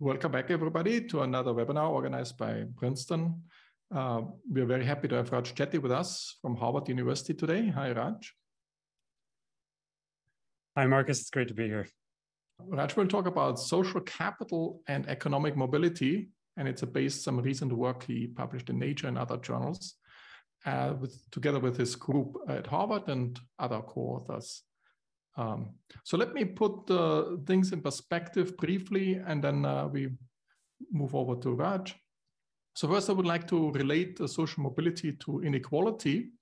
Welcome back, everybody, to another webinar organized by Princeton. We're very happy to have Raj Chetty with us from Harvard University today. Hi, Raj. Hi, Marcus. It's great to be here. Raj will talk about social capital and economic mobility, and it's based on some recent work he published in Nature and other journals, together with his group at Harvard and other co-authors. So let me put things in perspective briefly, and then we move over to Raj. So first, I would like to relate social mobility to inequality.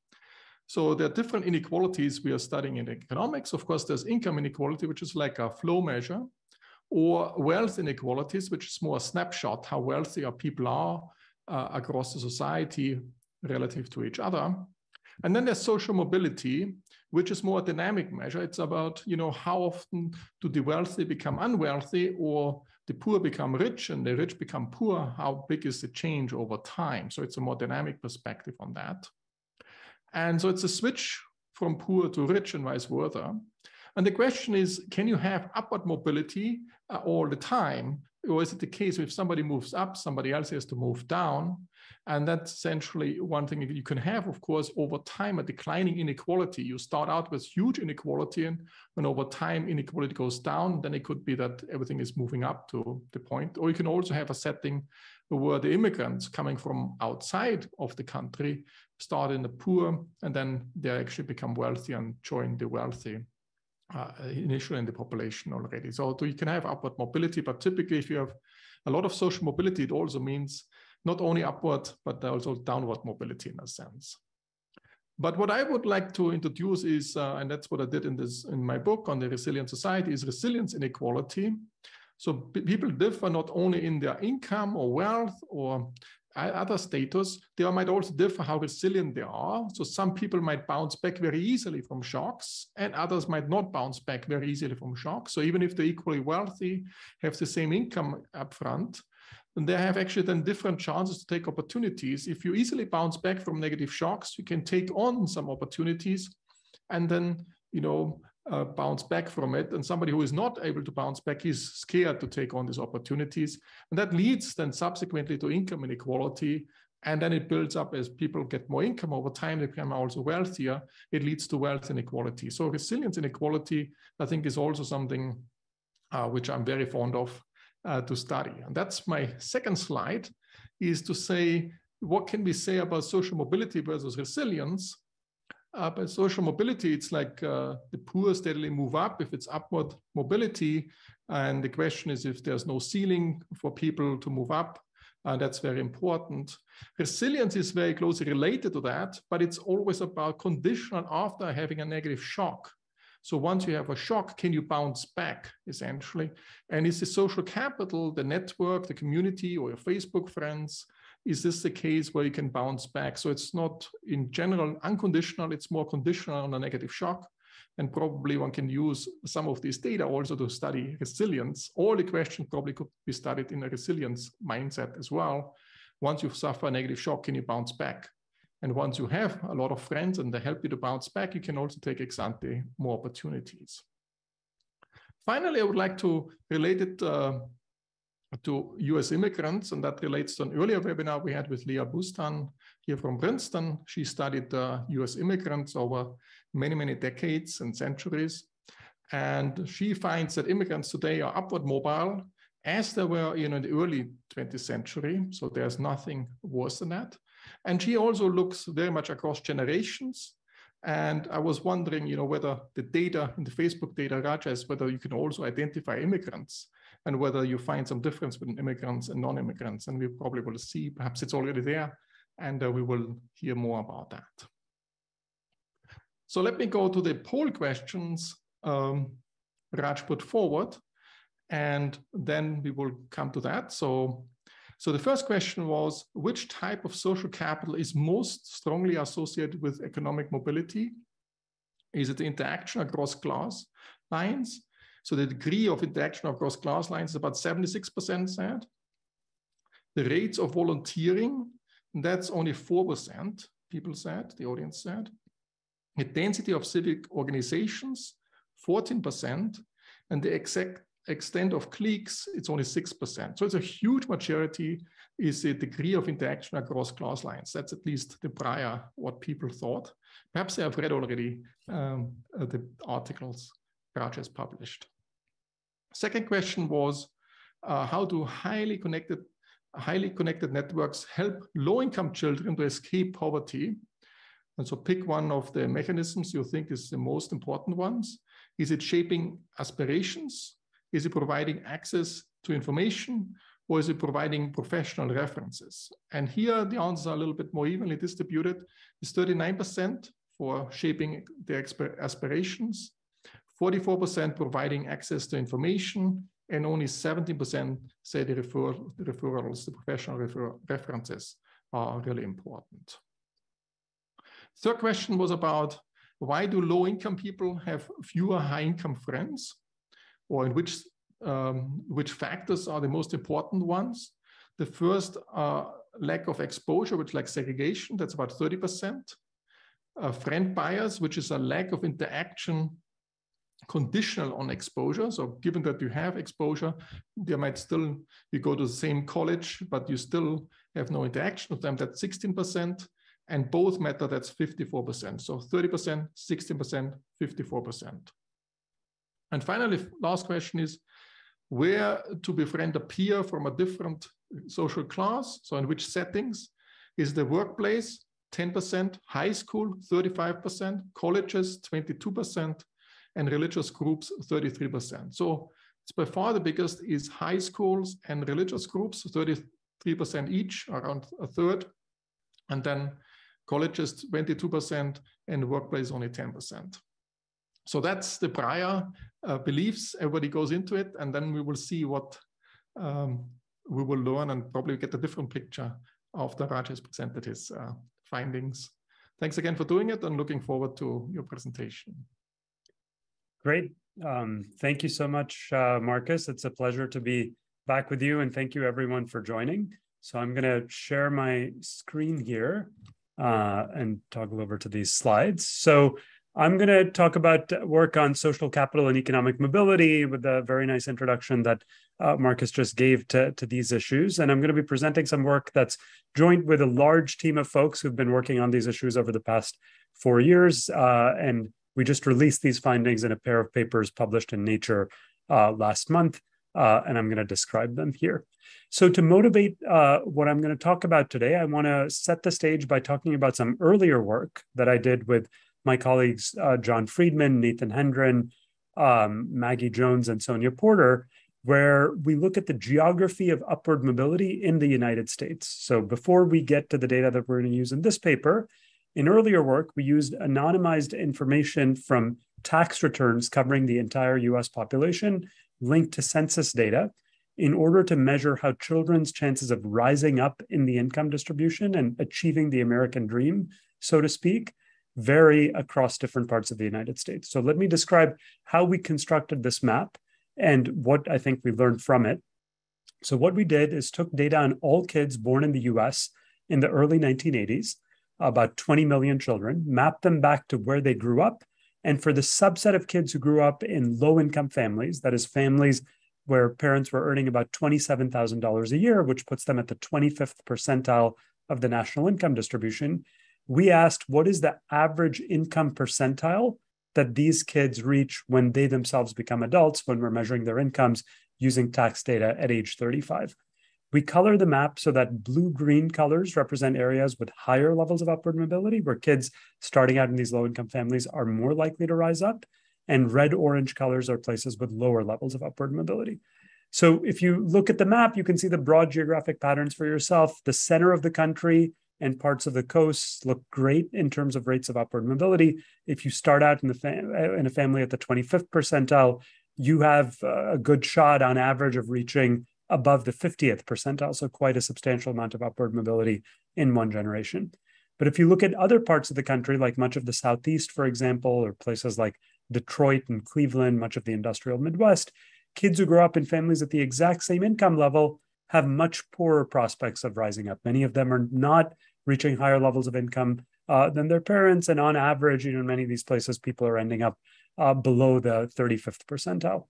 So there are different inequalities we are studying in economics. Of course, there's income inequality, which is like a flow measure, or wealth inequalities, which is more a snapshot, how wealthy our people are across the society relative to each other. And then there's social mobility, which is more a dynamic measure. It's about, how often do the wealthy become unwealthy, or the poor become rich and the rich become poor? How big is the change over time? So it's a more dynamic perspective on that. And so it's a switch from poor to rich and vice versa. And the question is, can you have upward mobility all the time? Or is it the case if somebody moves up, somebody else has to move down? And that's essentially one thing you can have, of course, over time, a declining inequality. You start out with huge inequality, and when over time inequality goes down, then it could be that everything is moving up to the point. Or you can also have a setting where the immigrants coming from outside of the country start in the poor, and then they actually become wealthy and join the wealthy initially in the population already. So you can have upward mobility, but typically if you have a lot of social mobility, it also means not only upward, but also downward mobility in a sense. But what I would like to introduce is, and that's what I did in my book on the resilient society, is resilience inequality. So people differ not only in their income or wealth or other status, they might also differ how resilient they are. So some people might bounce back very easily from shocks, and others might not bounce back very easily from shocks. So even if they're equally wealthy, have the same income up front, and they have actually then different chances to take opportunities. If you easily bounce back from negative shocks, you can take on some opportunities and then, bounce back from it. And somebody who is not able to bounce back is scared to take on these opportunities. And that leads then subsequently to income inequality. And then it builds up as people get more income over time, they become also wealthier. It leads to wealth inequality. So resilience inequality, I think, is also something which I'm very fond of to study. And that's my second slide, is to say, what can we say about social mobility versus resilience? By social mobility, it's like the poor steadily move up if it's upward mobility. And the question is if there's no ceiling for people to move up. That's very important. Resilience is very closely related to that, but it's always about conditional after having a negative shock. So once you have a shock, can you bounce back, essentially? And is the social capital, the network, the community, or your Facebook friends, is this the case where you can bounce back? So it's not, in general, unconditional, it's more conditional on a negative shock. And probably one can use some of these data also to study resilience. All the questions probably could be studied in a resilience mindset as well. Once you suffer a negative shock, can you bounce back? And once you have a lot of friends and they help you to bounce back, you can also take ex ante more opportunities. Finally, I would like to relate it to US immigrants, and that relates to an earlier webinar we had with Leah Bustan here from Princeton. She studied US immigrants over many, many decades and centuries. And she finds that immigrants today are upward mobile as they were in the early 20th century. So there's nothing worse than that. And she also looks very much across generations. And I was wondering, whether the data in the Facebook data, Raj, is whether you can also identify immigrants and whether you find some difference between immigrants and non-immigrants. And we probably will see, perhaps it's already there, and we will hear more about that. So let me go to the poll questions Raj put forward, and then we will come to that. So the first question was, which type of social capital is most strongly associated with economic mobility? Is it the interaction across class lines? So the degree of interaction across class lines is about 76% said. The rates of volunteering, that's only 4%, people said, the audience said. The density of civic organizations, 14%, and the extent of cliques, it's only 6%. So it's a huge majority is the degree of interaction across class lines. That's at least the prior, what people thought. Perhaps they have read already the articles Raj has published. Second question was, how do highly connected networks help low-income children to escape poverty? And so pick one of the mechanisms you think is the most important ones. Is it shaping aspirations? Is it providing access to information? Or is it providing professional references? And here the answers are a little bit more evenly distributed. It's 39% for shaping their aspirations, 44% providing access to information, and only 17% say the referrals, the professional references are really important. Third question was about why do low-income people have fewer high-income friends, or in which factors are the most important ones? The first, lack of exposure, which like segregation, that's about 30%. Friend bias, which is a lack of interaction conditional on exposure. So given that you have exposure, there might still, you go to the same college, but you still have no interaction with them, that's 16%. And both matter, that's 54%. So 30%, 16%, 54%. And finally, last question is where to befriend a peer from a different social class. So in which settings? Is the workplace 10%, high school 35%, colleges 22%, and religious groups 33%. So it's by far the biggest is high schools and religious groups, 33% each, around a third. And then colleges 22% and workplace only 10%. So that's the prior beliefs. Everybody goes into it, and then we will see what we will learn and probably get a different picture after Raj has presented his findings. Thanks again for doing it, and looking forward to your presentation. Great. Thank you so much, Markus. It's a pleasure to be back with you, and thank you everyone for joining. So I'm going to share my screen here and toggle over to these slides. So I'm going to talk about work on social capital and economic mobility with a very nice introduction that Markus just gave to these issues. And I'm going to be presenting some work that's joined with a large team of folks who've been working on these issues over the past 4 years. And we just released these findings in a pair of papers published in Nature last month. And I'm going to describe them here. So to motivate what I'm going to talk about today, I want to set the stage by talking about some earlier work that I did with my colleagues, John Friedman, Nathan Hendren, Maggie Jones, and Sonia Porter, where we look at the geography of upward mobility in the United States. So before we get to the data that we're going to use in this paper, in earlier work, we used anonymized information from tax returns covering the entire US population linked to census data in order to measure how children's chances of rising up in the income distribution and achieving the American dream, so to speak, vary across different parts of the United States. So let me describe how we constructed this map and what I think we learned from it. So what we did is took data on all kids born in the US in the early 1980s, about 20 million children, mapped them back to where they grew up. And for the subset of kids who grew up in low-income families, that is families where parents were earning about $27,000 a year, which puts them at the 25th percentile of the national income distribution, we asked what is the average income percentile that these kids reach when they themselves become adults, when we're measuring their incomes using tax data at age 35. We color the map so that blue-green colors represent areas with higher levels of upward mobility, where kids starting out in these low-income families are more likely to rise up, and red-orange colors are places with lower levels of upward mobility. So if you look at the map, you can see the broad geographic patterns for yourself. The center of the country and parts of the coast look great in terms of rates of upward mobility. If you start out in a family at the 25th percentile, you have a good shot on average of reaching above the 50th percentile, so quite a substantial amount of upward mobility in one generation. But if you look at other parts of the country, like much of the Southeast, for example, or places like Detroit and Cleveland, much of the industrial Midwest, kids who grow up in families at the exact same income level have much poorer prospects of rising up. Many of them are not reaching higher levels of income than their parents. And on average, in many of these places, people are ending up below the 35th percentile.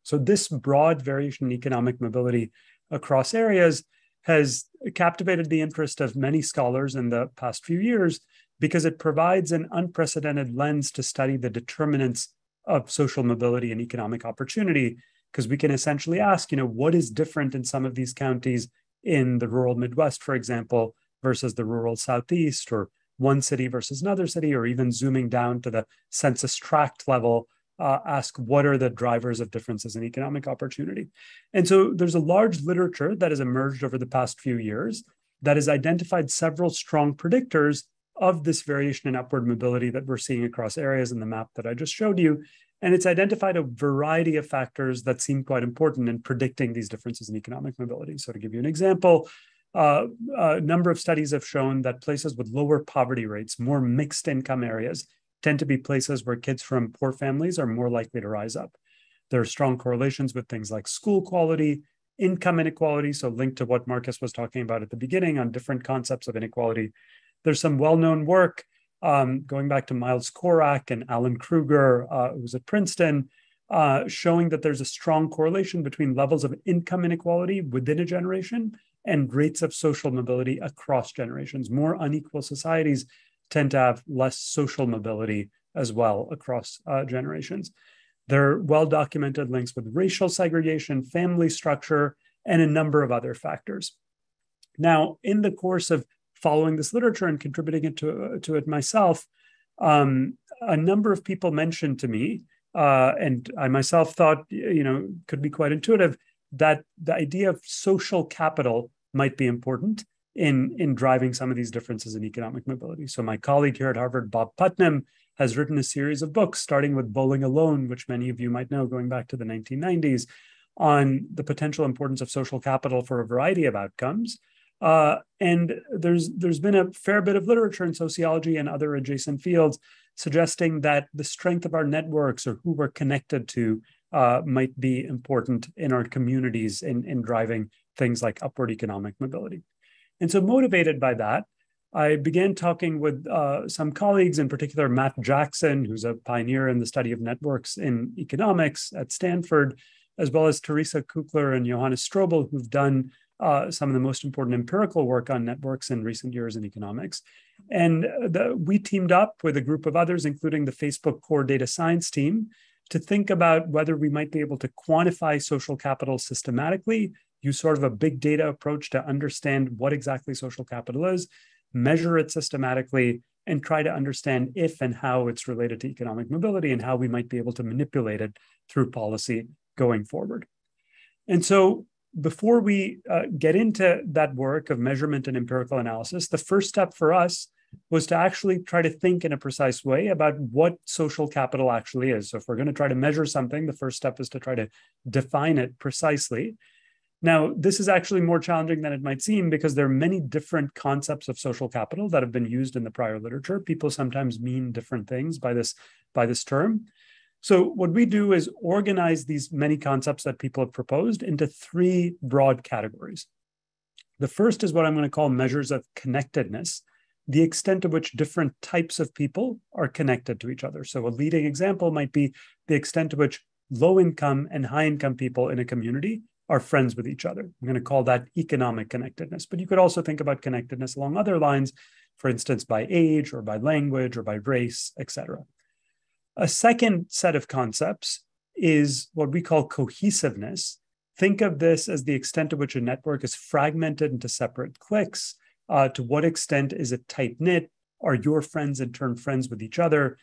So this broad variation in economic mobility across areas has captivated the interest of many scholars in the past few years because it provides an unprecedented lens to study the determinants of social mobility and economic opportunity, because we can essentially ask, what is different in some of these counties in the rural Midwest, for example, versus the rural Southeast, or one city versus another city, or even zooming down to the census tract level, ask what are the drivers of differences in economic opportunity. And so there's a large literature that has emerged over the past few years that has identified several strong predictors of this variation in upward mobility that we're seeing across areas in the map that I just showed you. And it's identified a variety of factors that seem quite important in predicting these differences in economic mobility. So to give you an example, a number of studies have shown that places with lower poverty rates, more mixed income areas, tend to be places where kids from poor families are more likely to rise up. There are strong correlations with things like school quality, income inequality, so linked to what Markus was talking about at the beginning on different concepts of inequality. There's some well-known work going back to Miles Korak and Alan Kruger, who's at Princeton, showing that there's a strong correlation between levels of income inequality within a generation and rates of social mobility across generations. More unequal societies tend to have less social mobility as well across generations. There are well-documented links with racial segregation, family structure, and a number of other factors. Now, in the course of following this literature and contributing to it myself, a number of people mentioned to me, and I myself thought, could be quite intuitive, that the idea of social capital might be important in driving some of these differences in economic mobility. So my colleague here at Harvard, Bob Putnam, has written a series of books, starting with Bowling Alone, which many of you might know going back to the 1990s, on the potential importance of social capital for a variety of outcomes. And there's been a fair bit of literature in sociology and other adjacent fields suggesting that the strength of our networks or who we're connected to might be important in our communities in driving things like upward economic mobility. And so motivated by that, I began talking with some colleagues, in particular Matt Jackson, who's a pioneer in the study of networks in economics at Stanford, as well as Teresa Kukler and Johannes Strobel, who've done some of the most important empirical work on networks in recent years in economics. And we teamed up with a group of others, including the Facebook core data science team, to think about whether we might be able to quantify social capital systematically, use sort of a big data approach to understand what exactly social capital is, measure it systematically, and try to understand if and how it's related to economic mobility and how we might be able to manipulate it through policy going forward. And so before we get into that work of measurement and empirical analysis, the first step for us was to actually try to think in a precise way about what social capital actually is. So if we're going to try to measure something, the first step is to try to define it precisely. Now, this is actually more challenging than it might seem because there are many different concepts of social capital that have been used in the prior literature. People sometimes mean different things by this term. So what we do is organize these many concepts that people have proposed into three broad categories. The first is what I'm going to call measures of connectedness, the extent to which different types of people are connected to each other. So a leading example might be the extent to which low-income and high-income people in a community are friends with each other. I'm going to call that economic connectedness. But you could also think about connectedness along other lines, for instance, by age or by language or by race, etc. A second set of concepts is what we call cohesiveness. Think of this as the extent to which a network is fragmented into separate cliques. To what extent is it tight-knit? Are your friends in turn friends with each other?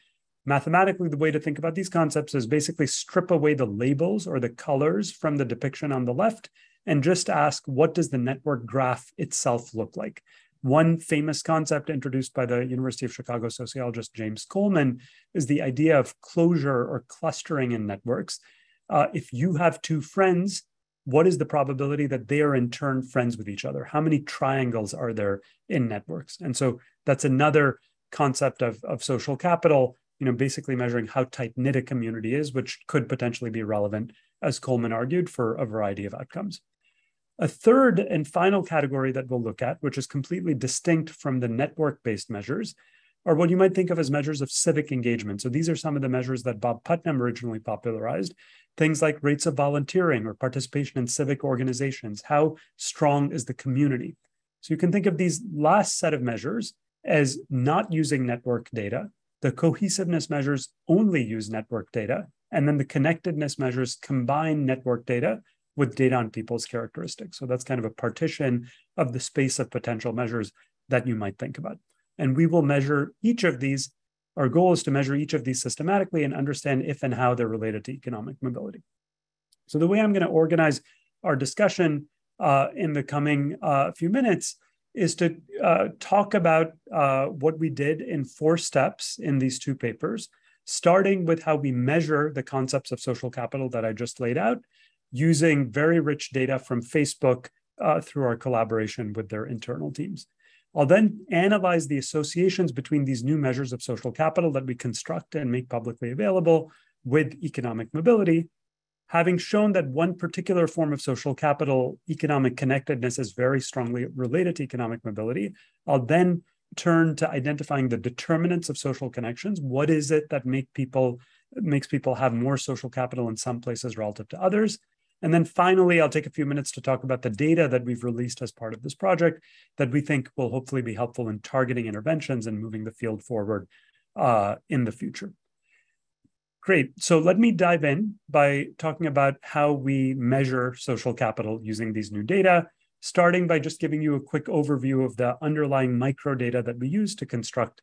Mathematically, the way to think about these concepts is basically strip away the labels or the colors from the depiction on the left and just ask, what does the network graph itself look like? One famous concept introduced by the University of Chicago sociologist James Coleman is the idea of closure or clustering in networks. If you have two friends, what is the probability that they are in turn friends with each other? How many triangles are there in networks? And so that's another concept of social capital, basically measuring how tight-knit a community is, which could potentially be relevant, as Coleman argued, for a variety of outcomes. A third and final category that we'll look at, which is completely distinct from the network-based measures, are what you might think of as measures of civic engagement. So these are some of the measures that Bob Putnam originally popularized. Things like rates of volunteering or participation in civic organizations. How strong is the community? So you can think of these last set of measures as not using network data. The cohesiveness measures only use network data. And then the connectedness measures combine network data with data on people's characteristics. So that's kind of a partition of the space of potential measures that you might think about. And we will measure each of these. Our goal is to measure each of these systematically and understand if and how they're related to economic mobility. So the way I'm going to organize our discussion in the coming few minutes is to talk about what we did in 4 steps in these 2 papers, starting with how we measure the concepts of social capital that I just laid out, using very rich data from Facebook through our collaboration with their internal teams. I'll then analyze the associations between these new measures of social capital that we construct and make publicly available with economic mobility. Having shown that one particular form of social capital, economic connectedness, is very strongly related to economic mobility, I'll then turn to identifying the determinants of social connections. What is it that makes people have more social capital in some places relative to others? And then finally, I'll take a few minutes to talk about the data that we've released as part of this project that we think will hopefully be helpful in targeting interventions and moving the field forward in the future. Great. So let me dive in by talking about how we measure social capital using these new data, starting by just giving you a quick overview of the underlying microdata that we use to construct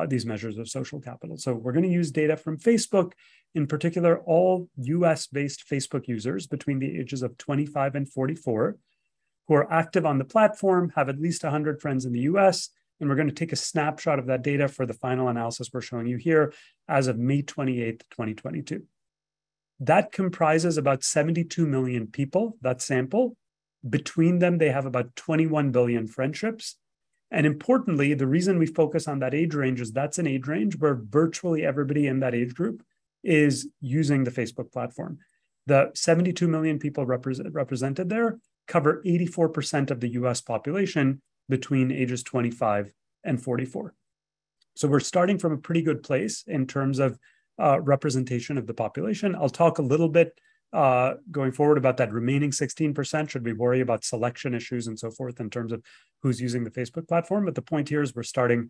these measures of social capital. So we're going to use data from Facebook, in particular, all US-based Facebook users between the ages of 25 and 44 who are active on the platform, have at least 100 friends in the US, and we're going to take a snapshot of that data for the final analysis we're showing you here as of May 28th, 2022. That comprises about 72 million people, that sample. Between them, they have about 21 billion friendships. And importantly, the reason we focus on that age range is that's an age range where virtually everybody in that age group is using the Facebook platform. The 72 million people represented there cover 84% of the US population between ages 25 and 44. So we're starting from a pretty good place in terms of representation of the population. I'll talk a little bit going forward about that remaining 16%. Should we worry about selection issues and so forth in terms of who's using the Facebook platform? But the point here is we're starting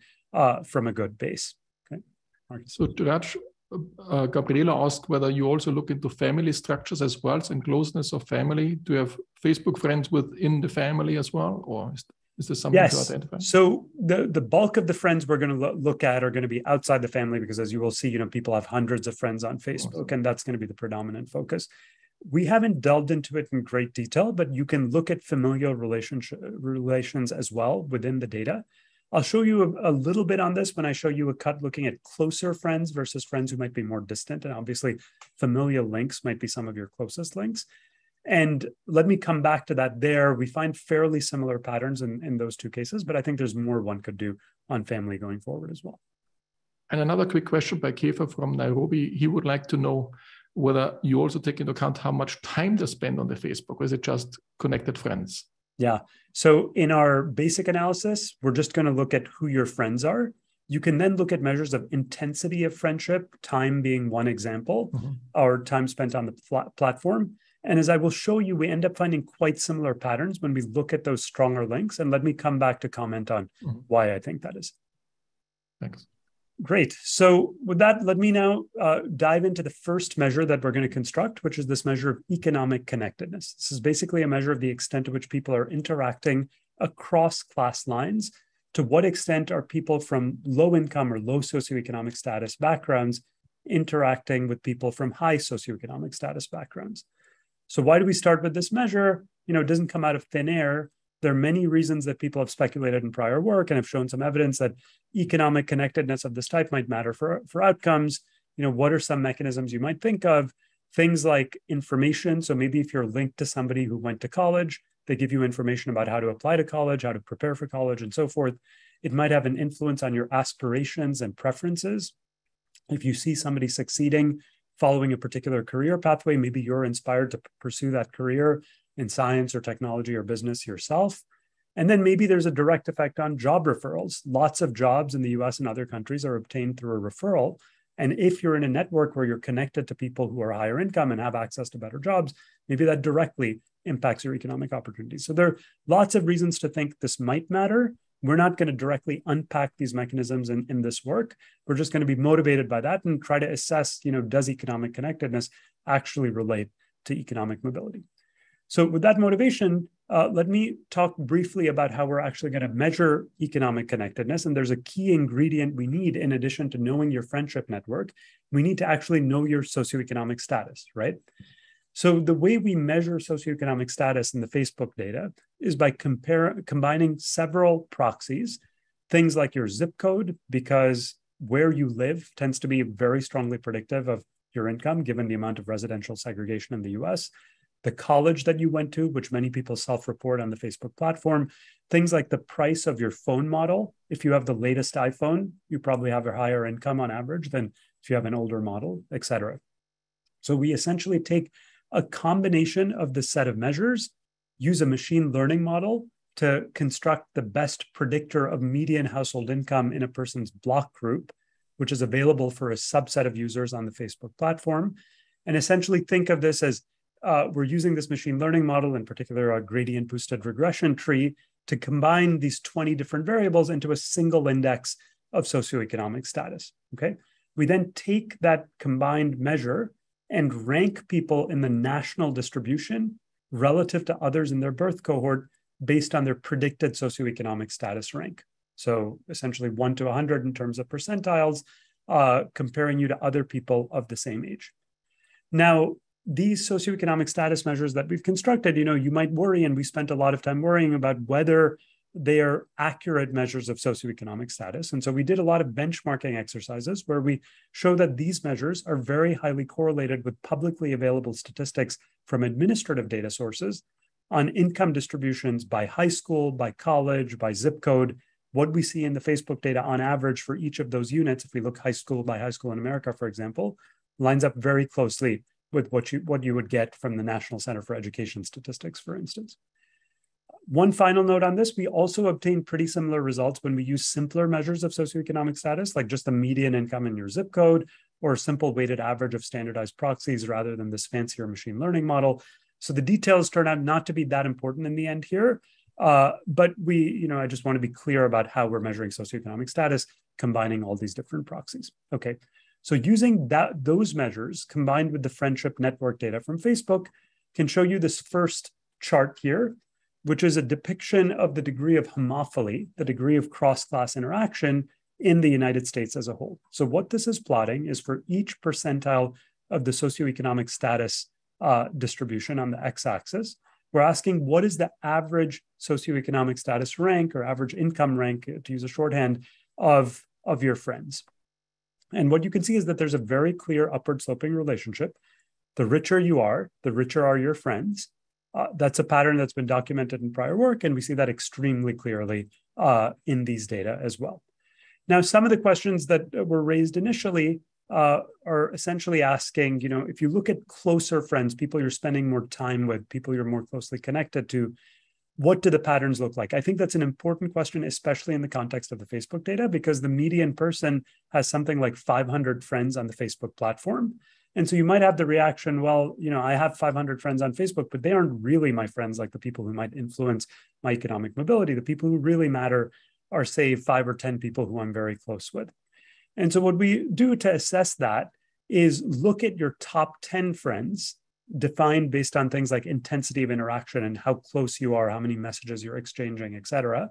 from a good base. Okay, Markus. So to that, Gabriela asked whether you also look into family structures as well and closeness of family. Do you have Facebook friends within the family as well, or is this something to identify? So the bulk of the friends we're going to look at are going to be outside the family because, as you will see, people have hundreds of friends on Facebook, and that's going to be the predominant focus. We haven't delved into it in great detail, but you can look at familial relations as well within the data. I'll show you a little bit on this when I show you a cut looking at closer friends versus friends who might be more distant. And obviously, familial links might be some of your closest links. And let me come back to that there. We find fairly similar patterns in those 2 cases, but I think there's more one could do on family going forward as well. And another quick question by Kefa from Nairobi. He would like to know whether you also take into account how much time they spend on the Facebook, or is it just connected friends? Yeah. So in our basic analysis, we're just going to look at who your friends are. You can then look at measures of intensity of friendship, time being one example, or time spent on the platform. And as I will show you, we end up finding quite similar patterns when we look at those stronger links. And let me come back to comment on why I think that is. Thanks. Great. So with that, let me now dive into the first measure that we're going to construct, which is this measure of economic connectedness. This is basically a measure of the extent to which people are interacting across class lines. To what extent are people from low income or low socioeconomic status backgrounds interacting with people from high socioeconomic status backgrounds? So why do we start with this measure? It doesn't come out of thin air. There are many reasons that people have speculated in prior work and have shown some evidence that economic connectedness of this type might matter for outcomes. What are some mechanisms you might think of? Things like information. So maybe if you're linked to somebody who went to college, they give you information about how to apply to college, how to prepare for college, and so forth. It might have an influence on your aspirations and preferences. If you see somebody succeeding following a particular career pathway, maybe you're inspired to pursue that career in science or technology or business yourself. And then maybe there's a direct effect on job referrals. Lots of jobs in the US and other countries are obtained through a referral. And if you're in a network where you're connected to people who are higher income and have access to better jobs, maybe that directly impacts your economic opportunities. So there are lots of reasons to think this might matter. We're not going to directly unpack these mechanisms in this work. We're just going to be motivated by that and try to assess, does economic connectedness actually relate to economic mobility? So with that motivation, let me talk briefly about how we're actually going to measure economic connectedness. And there's a key ingredient we need in addition to knowing your friendship network. We need to actually know your socioeconomic status, right? So the way we measure socioeconomic status in the Facebook data is by combining several proxies, things like your zip code, because where you live tends to be very strongly predictive of your income, given the amount of residential segregation in the US, the college that you went to, which many people self-report on the Facebook platform, things like the price of your phone model. If you have the latest iPhone, you probably have a higher income on average than if you have an older model, et cetera. So we essentially take a combination of the set of measures, use a machine learning model to construct the best predictor of median household income in a person's block group, which is available for a subset of users on the Facebook platform. And essentially think of this as we're using this machine learning model, in particular a gradient boosted regression tree, to combine these 20 different variables into a single index of socioeconomic status, okay? We then take that combined measure and rank people in the national distribution relative to others in their birth cohort based on their predicted socioeconomic status rank. So essentially 1 to 100 in terms of percentiles, comparing you to other people of the same age. Now, these socioeconomic status measures that we've constructed, you might worry, and we spent a lot of time worrying about whether they are accurate measures of socioeconomic status. And so we did a lot of benchmarking exercises where we show that these measures are very highly correlated with publicly available statistics from administrative data sources on income distributions by high school, by college, by zip code. What we see in the Facebook data on average for each of those units, if we look high school by high school in America, for example, lines up very closely with what you would get from the National Center for Education Statistics, for instance. One final note on this, we also obtain pretty similar results when we use simpler measures of socioeconomic status, like just the median income in your zip code or a simple weighted average of standardized proxies rather than this fancier machine learning model. So the details turn out not to be that important in the end here, but I just want to be clear about how we're measuring socioeconomic status, combining all these different proxies. Okay, so using those measures combined with the friendship network data from Facebook can show you this first chart here, which is a depiction of the degree of homophily, the degree of cross-class interaction in the United States as a whole. So what this is plotting is for each percentile of the socioeconomic status distribution on the x-axis, we're asking what is the average socioeconomic status rank or average income rank, to use a shorthand, of your friends. And what you can see is that there's a very clear upward sloping relationship. The richer you are, the richer are your friends. That's a pattern that's been documented in prior work, and we see that extremely clearly in these data as well. Now, some of the questions that were raised initially are essentially asking, if you look at closer friends, people you're spending more time with, people you're more closely connected to, what do the patterns look like? I think that's an important question, especially in the context of the Facebook data, because the median person has something like 500 friends on the Facebook platform. And so you might have the reaction, well, I have 500 friends on Facebook, but they aren't really my friends, like the people who might influence my economic mobility. The people who really matter are, say, 5 or 10 people who I'm very close with. And so what we do to assess that is look at your top 10 friends, defined based on things like intensity of interaction and how close you are, how many messages you're exchanging, et cetera.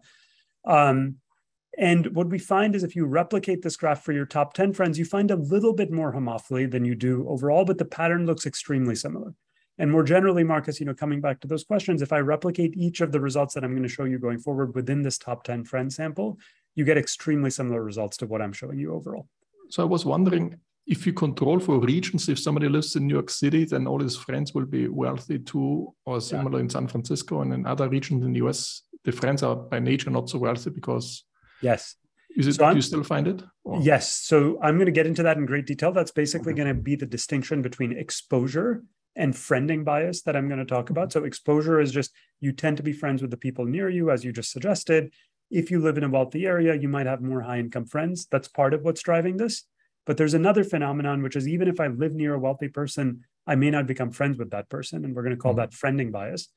And what we find is if you replicate this graph for your top 10 friends, you find a little bit more homophily than you do overall, but the pattern looks extremely similar. And more generally, Markus, coming back to those questions, if I replicate each of the results that I'm going to show you going forward within this top 10 friend sample, you get extremely similar results to what I'm showing you overall. So I was wondering, if you control for regions, if somebody lives in New York City, then all his friends will be wealthy too, or similar in San Francisco and in other regions in the US, the friends are by nature not so wealthy because... Yes. Do you still find it? Or? Yes. So I'm going to get into that in great detail. That's basically going to be the distinction between exposure and friending bias that I'm going to talk about. So exposure is just you tend to be friends with the people near you, as you just suggested. If you live in a wealthy area, you might have more high income friends. That's part of what's driving this. But there's another phenomenon, which is even if I live near a wealthy person, I may not become friends with that person. And we're going to call that friending bias.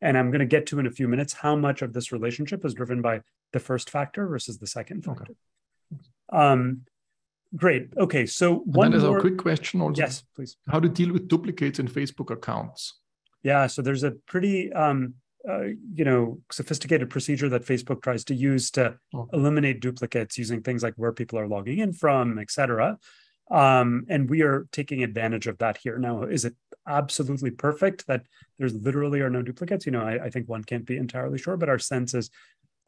And I'm going to get to in a few minutes how much of this relationship is driven by the first factor versus the second factor. Great. Okay. So one more... a quick question also. Yes, please. How to deal with duplicates in Facebook accounts? Yeah. So there's a pretty, sophisticated procedure that Facebook tries to use to eliminate duplicates using things like where people are logging in from, et cetera. And we are taking advantage of that here. Now, is it absolutely perfect that there's literally are no duplicates? I think one can't be entirely sure, but our sense is,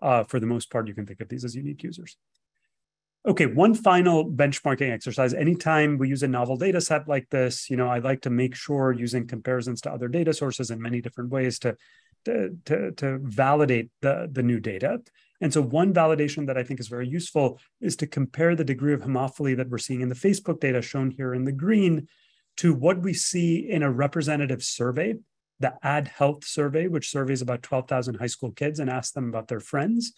for the most part, you can think of these as unique users. Okay, one final benchmarking exercise. Anytime we use a novel data set like this, I like to make sure using comparisons to other data sources in many different ways to validate the new data. And so one validation that I think is very useful is to compare the degree of homophily that we're seeing in the Facebook data shown here in the green to what we see in a representative survey, the Ad Health survey, which surveys about 12,000 high school kids and asks them about their friends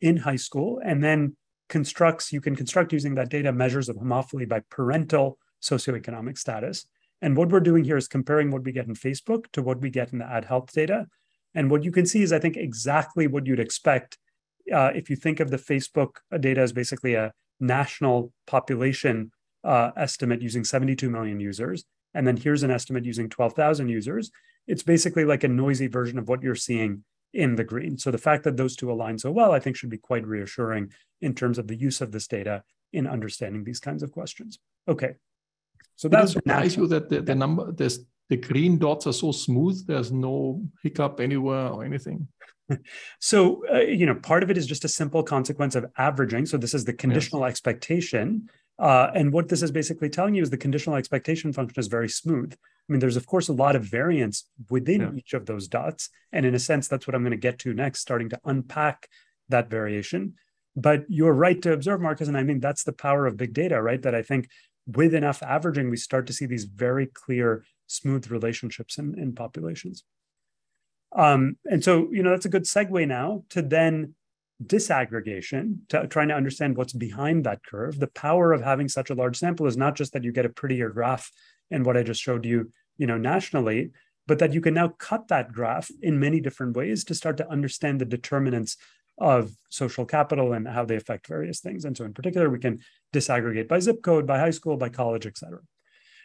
in high school, and then you can construct using that data measures of homophily by parental socioeconomic status. And what we're doing here is comparing what we get in Facebook to what we get in the Ad Health data. And what you can see is, I think, exactly what you'd expect if you think of the Facebook data as basically a national population estimate using 72 million users. And then here's an estimate using 12,000 users. It's basically like a noisy version of what you're seeing in the green. So the fact that those two align so well, I think, should be quite reassuring in terms of the use of this data in understanding these kinds of questions. Okay. So that's surprise you that the green dots are so smooth. There's no hiccup anywhere or anything. So, part of it is just a simple consequence of averaging. So this is the conditional expectation. And what this is basically telling you is the conditional expectation function is very smooth. I mean, there's, of course, a lot of variance within each of those dots. And in a sense, that's what I'm going to get to next, starting to unpack that variation. But you're right to observe, Markus, and I mean, that's the power of big data, right? That I think with enough averaging, we start to see these very clear, smooth relationships in populations. And so, that's a good segue now to then disaggregation, to trying to understand what's behind that curve. The power of having such a large sample is not just that you get a prettier graph in what I just showed you, nationally, but that you can now cut that graph in many different ways to start to understand the determinants of social capital and how they affect various things. And so in particular, we can disaggregate by zip code, by high school, by college, et cetera.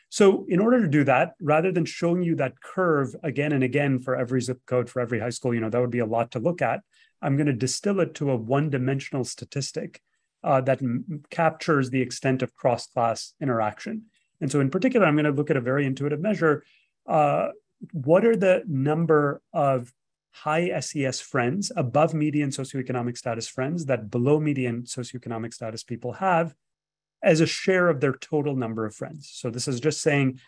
So in order to do that, rather than showing you that curve again and again for every zip code, for every high school, that would be a lot to look at. I'm going to distill it to a one-dimensional statistic that captures the extent of cross-class interaction. And so in particular, I'm going to look at a very intuitive measure. What are the number of high SES friends, above median socioeconomic status friends that below median socioeconomic status people have as a share of their total number of friends? So this is just saying,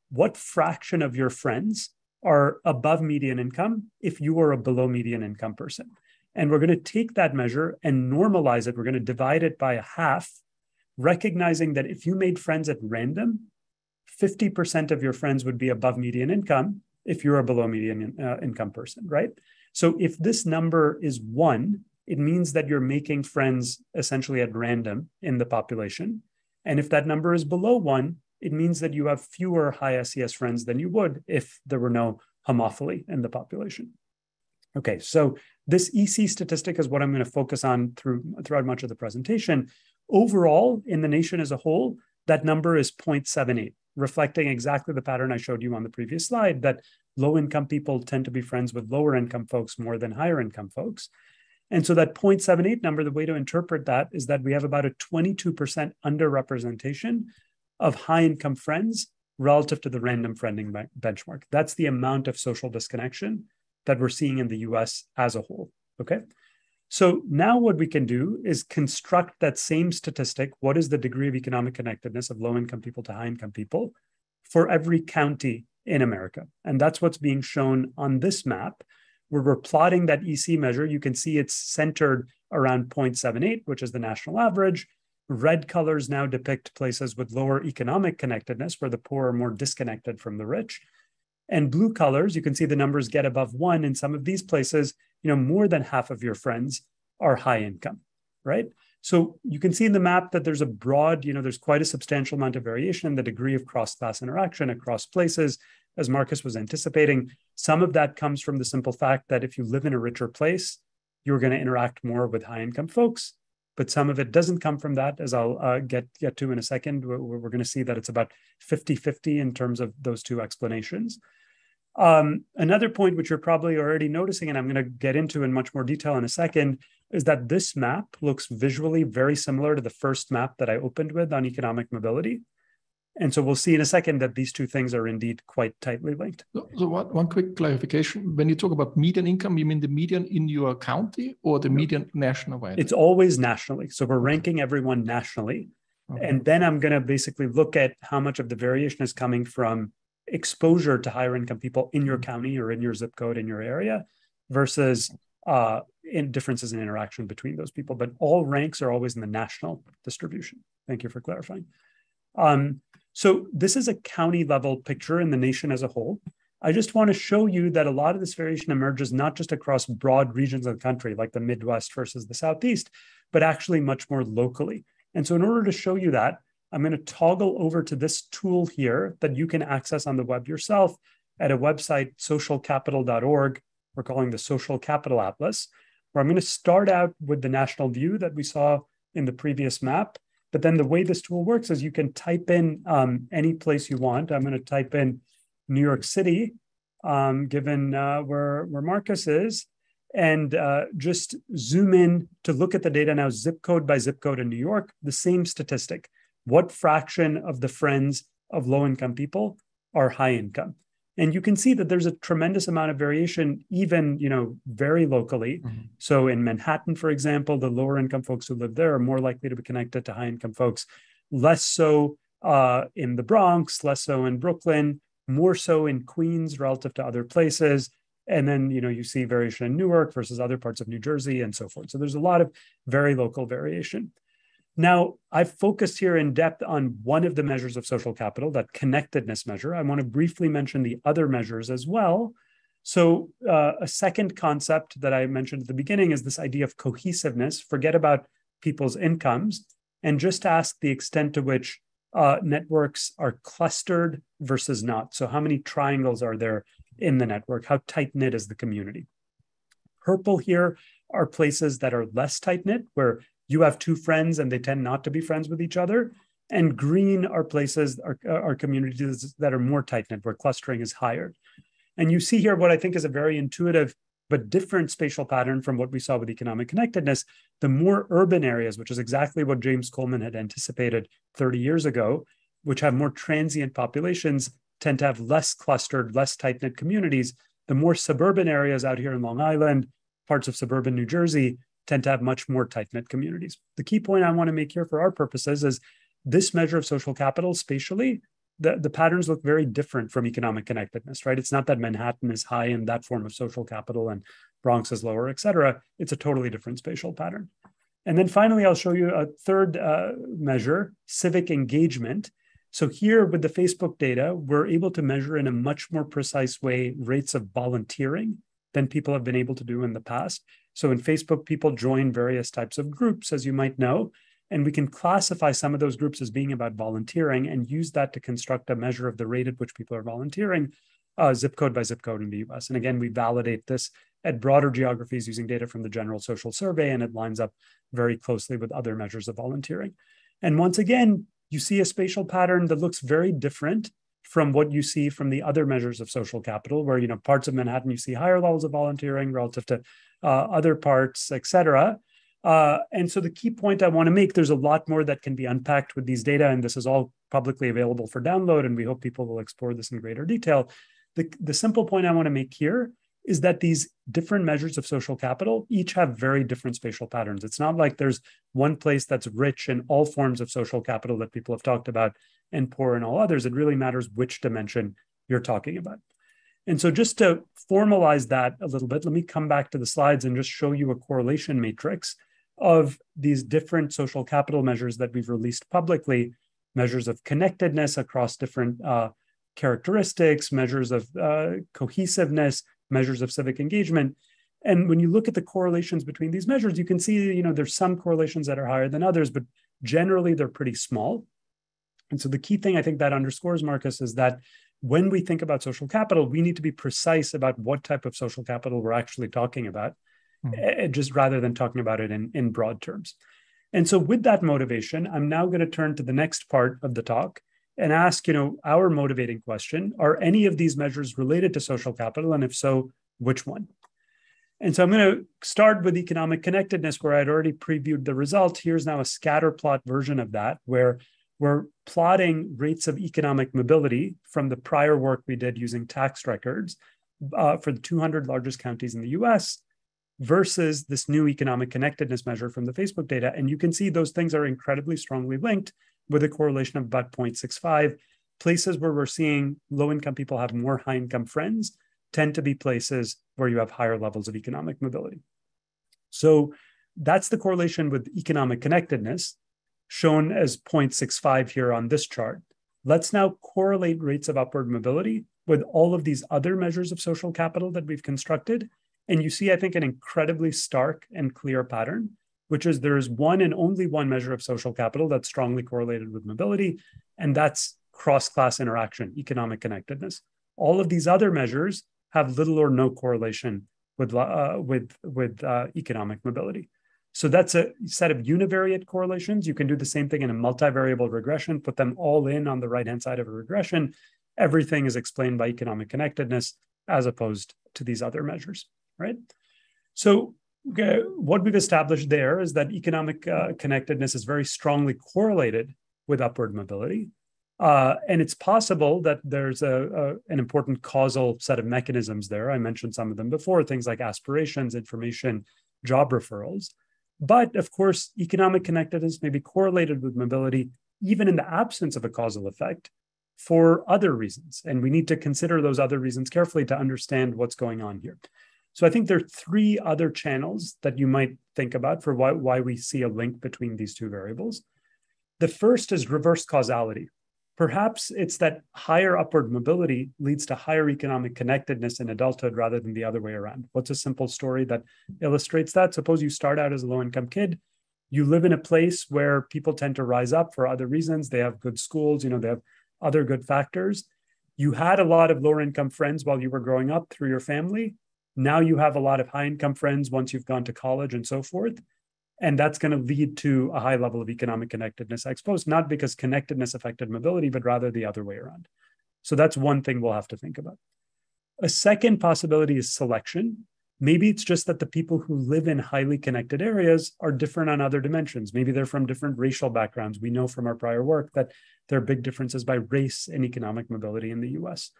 what fraction of your friends are above median income if you are a below median income person. And we're going to take that measure and normalize it. We're going to divide it by a half, recognizing that if you made friends at random, 50% of your friends would be above median income if you're a below median income person, right? So if this number is 1, it means that you're making friends essentially at random in the population. And if that number is below 1, it means that you have fewer high SES friends than you would if there were no homophily in the population. Okay, so this EC statistic is what I'm going to focus on throughout much of the presentation. Overall, in the nation as a whole, that number is 0.78, reflecting exactly the pattern I showed you on the previous slide, that low-income people tend to be friends with lower-income folks more than higher-income folks. And so that 0.78 number, the way to interpret that is that we have about a 22% underrepresentation of high-income friends relative to the random friending benchmark. That's the amount of social disconnection that we're seeing in the US as a whole, okay? So now what we can do is construct that same statistic. What is the degree of economic connectedness of low-income people to high-income people for every county in America? And that's what's being shown on this map, where we're plotting that EC measure. You can see it's centered around 0.78, which is the national average. Red colors now depict places with lower economic connectedness, where the poor are more disconnected from the rich. And blue colors, you can see the numbers get above 1. In some of these places, more than half of your friends are high income, right? So you can see in the map that there's a broad, there's quite a substantial amount of variation in the degree of cross-class interaction across places, as Markus was anticipating. Some of that comes from the simple fact that if you live in a richer place, you're going to interact more with high-income folks. But some of it doesn't come from that, as I'll get to in a second. We're going to see that it's about 50-50 in terms of those two explanations. Another point, which you're probably already noticing, and I'm going to get into in much more detail in a second, is that this map looks visually very similar to the first map that I opened with on economic mobility. And so we'll see in a second that these two things are indeed quite tightly linked. So one quick clarification. When you talk about median income, you mean the median in your county or the median nationwide? It's always nationally. So we're ranking everyone nationally. Okay. And then I'm going to basically look at how much of the variation is coming from exposure to higher income people in your county or in your zip code in your area versus in differences in interaction between those people. But all ranks are always in the national distribution. Thank you for clarifying. So this is a county level picture in the nation as a whole. I just want to show you that a lot of this variation emerges not just across broad regions of the country, like the Midwest versus the Southeast, but actually much more locally. And so in order to show you that, I'm going to toggle over to this tool here that you can access on the web yourself at a website, socialcapital.org. We're calling the Social Capital Atlas, where I'm going to start out with the national view that we saw in the previous map. But then the way this tool works is you can type in any place you want. I'm going to type in New York City, given where Markus is, and just zoom in to look at the data now, zip code by zip code in New York, the same statistic. What fraction of the friends of low-income people are high income? And you can see that there's a tremendous amount of variation, even, very locally. Mm-hmm. So in Manhattan, for example, the lower income folks who live there are more likely to be connected to high income folks, less so in the Bronx, less so in Brooklyn, more so in Queens relative to other places. And then, you see variation in Newark versus other parts of New Jersey and so forth. So there's a lot of very local variation. Now, I've focused here in depth on one of the measures of social capital, that connectedness measure. I want to briefly mention the other measures as well. So a second concept that I mentioned at the beginning is this idea of cohesiveness. Forget about people's incomes and just ask the extent to which networks are clustered versus not. So how many triangles are there in the network? How tight-knit is the community? Purple here are places that are less tight-knit, where you have two friends and they tend not to be friends with each other. And green are places, are communities that are more tight-knit, where clustering is higher. And you see here what I think is a very intuitive but different spatial pattern from what we saw with economic connectedness. The more urban areas, which is exactly what James Coleman had anticipated 30 years ago, which have more transient populations, tend to have less clustered, less tight-knit communities. The more suburban areas out here in Long Island, parts of suburban New Jersey, tend to have much more tight-knit communities. The key point I want to make here for our purposes is this measure of social capital spatially, the patterns look very different from economic connectedness, right? It's not that Manhattan is high in that form of social capital and Bronx is lower, et cetera. It's a totally different spatial pattern. And then finally, I'll show you a third measure, civic engagement. So here with the Facebook data, we're able to measure in a much more precise way rates of volunteering than people have been able to do in the past. So in Facebook, people join various types of groups, as you might know, and we can classify some of those groups as being about volunteering and use that to construct a measure of the rate at which people are volunteering, zip code by zip code in the US. And again, we validate this at broader geographies using data from the General Social Survey, and it lines up very closely with other measures of volunteering. And once again, you see a spatial pattern that looks very different from what you see from the other measures of social capital, where parts of Manhattan, you see higher levels of volunteering relative to other parts, et cetera. And so the key point I want to make, there's a lot more that can be unpacked with these data, and this is all publicly available for download, and we hope people will explore this in greater detail. The simple point I want to make here is that these different measures of social capital each have very different spatial patterns. It's not like there's one place that's rich in all forms of social capital that people have talked about and poor in all others. It really matters which dimension you're talking about. And so just to formalize that a little bit, let me come back to the slides and just show you a correlation matrix of these different social capital measures that we've released publicly, measures of connectedness across different characteristics, measures of cohesiveness, measures of civic engagement. And when you look at the correlations between these measures, you can see, there's some correlations that are higher than others, but generally they're pretty small. And so the key thing I think that underscores, Markus, is that when we think about social capital, we need to be precise about what type of social capital we're actually talking about, just rather than talking about it in broad terms. And so with that motivation, I'm now going to turn to the next part of the talk and ask, our motivating question: are any of these measures related to social capital? And if so, which one? And so I'm going to start with economic connectedness, where I'd already previewed the result. Here's now a scatter plot version of that, where we're plotting rates of economic mobility from the prior work we did using tax records for the 200 largest counties in the US versus this new economic connectedness measure from the Facebook data. And you can see those things are incredibly strongly linked, with a correlation of about 0.65. Places where we're seeing low-income people have more high-income friends tend to be places where you have higher levels of economic mobility. So that's the correlation with economic connectedness, shown as 0.65 here on this chart. Let's now correlate rates of upward mobility with all of these other measures of social capital that we've constructed. And you see, I think, an incredibly stark and clear pattern, which is there is one and only one measure of social capital that's strongly correlated with mobility, and that's cross-class interaction, economic connectedness. All of these other measures have little or no correlation with economic mobility. So that's a set of univariate correlations. You can do the same thing in a multivariable regression, put them all in on the right-hand side of a regression. Everything is explained by economic connectedness as opposed to these other measures, right? So what we've established there is that economic connectedness is very strongly correlated with upward mobility. And it's possible that there's an important causal set of mechanisms there. I mentioned some of them before, things like aspirations, information, job referrals. But of course, economic connectedness may be correlated with mobility, even in the absence of a causal effect, for other reasons. And we need to consider those other reasons carefully to understand what's going on here. So I think there are three other channels that you might think about for why we see a link between these two variables. The first is reverse causality. Perhaps it's that higher upward mobility leads to higher economic connectedness in adulthood rather than the other way around. What's a simple story that illustrates that? Suppose you start out as a low-income kid. You live in a place where people tend to rise up for other reasons. They have good schools, they have other good factors. You had a lot of lower-income friends while you were growing up through your family. Now you have a lot of high-income friends once you've gone to college and so forth. And that's going to lead to a high level of economic connectedness, I suppose, not because connectedness affected mobility, but rather the other way around. So that's one thing we'll have to think about. A second possibility is selection. Maybe it's just that the people who live in highly connected areas are different on other dimensions. Maybe they're from different racial backgrounds. We know from our prior work that there are big differences by race in economic mobility in the US.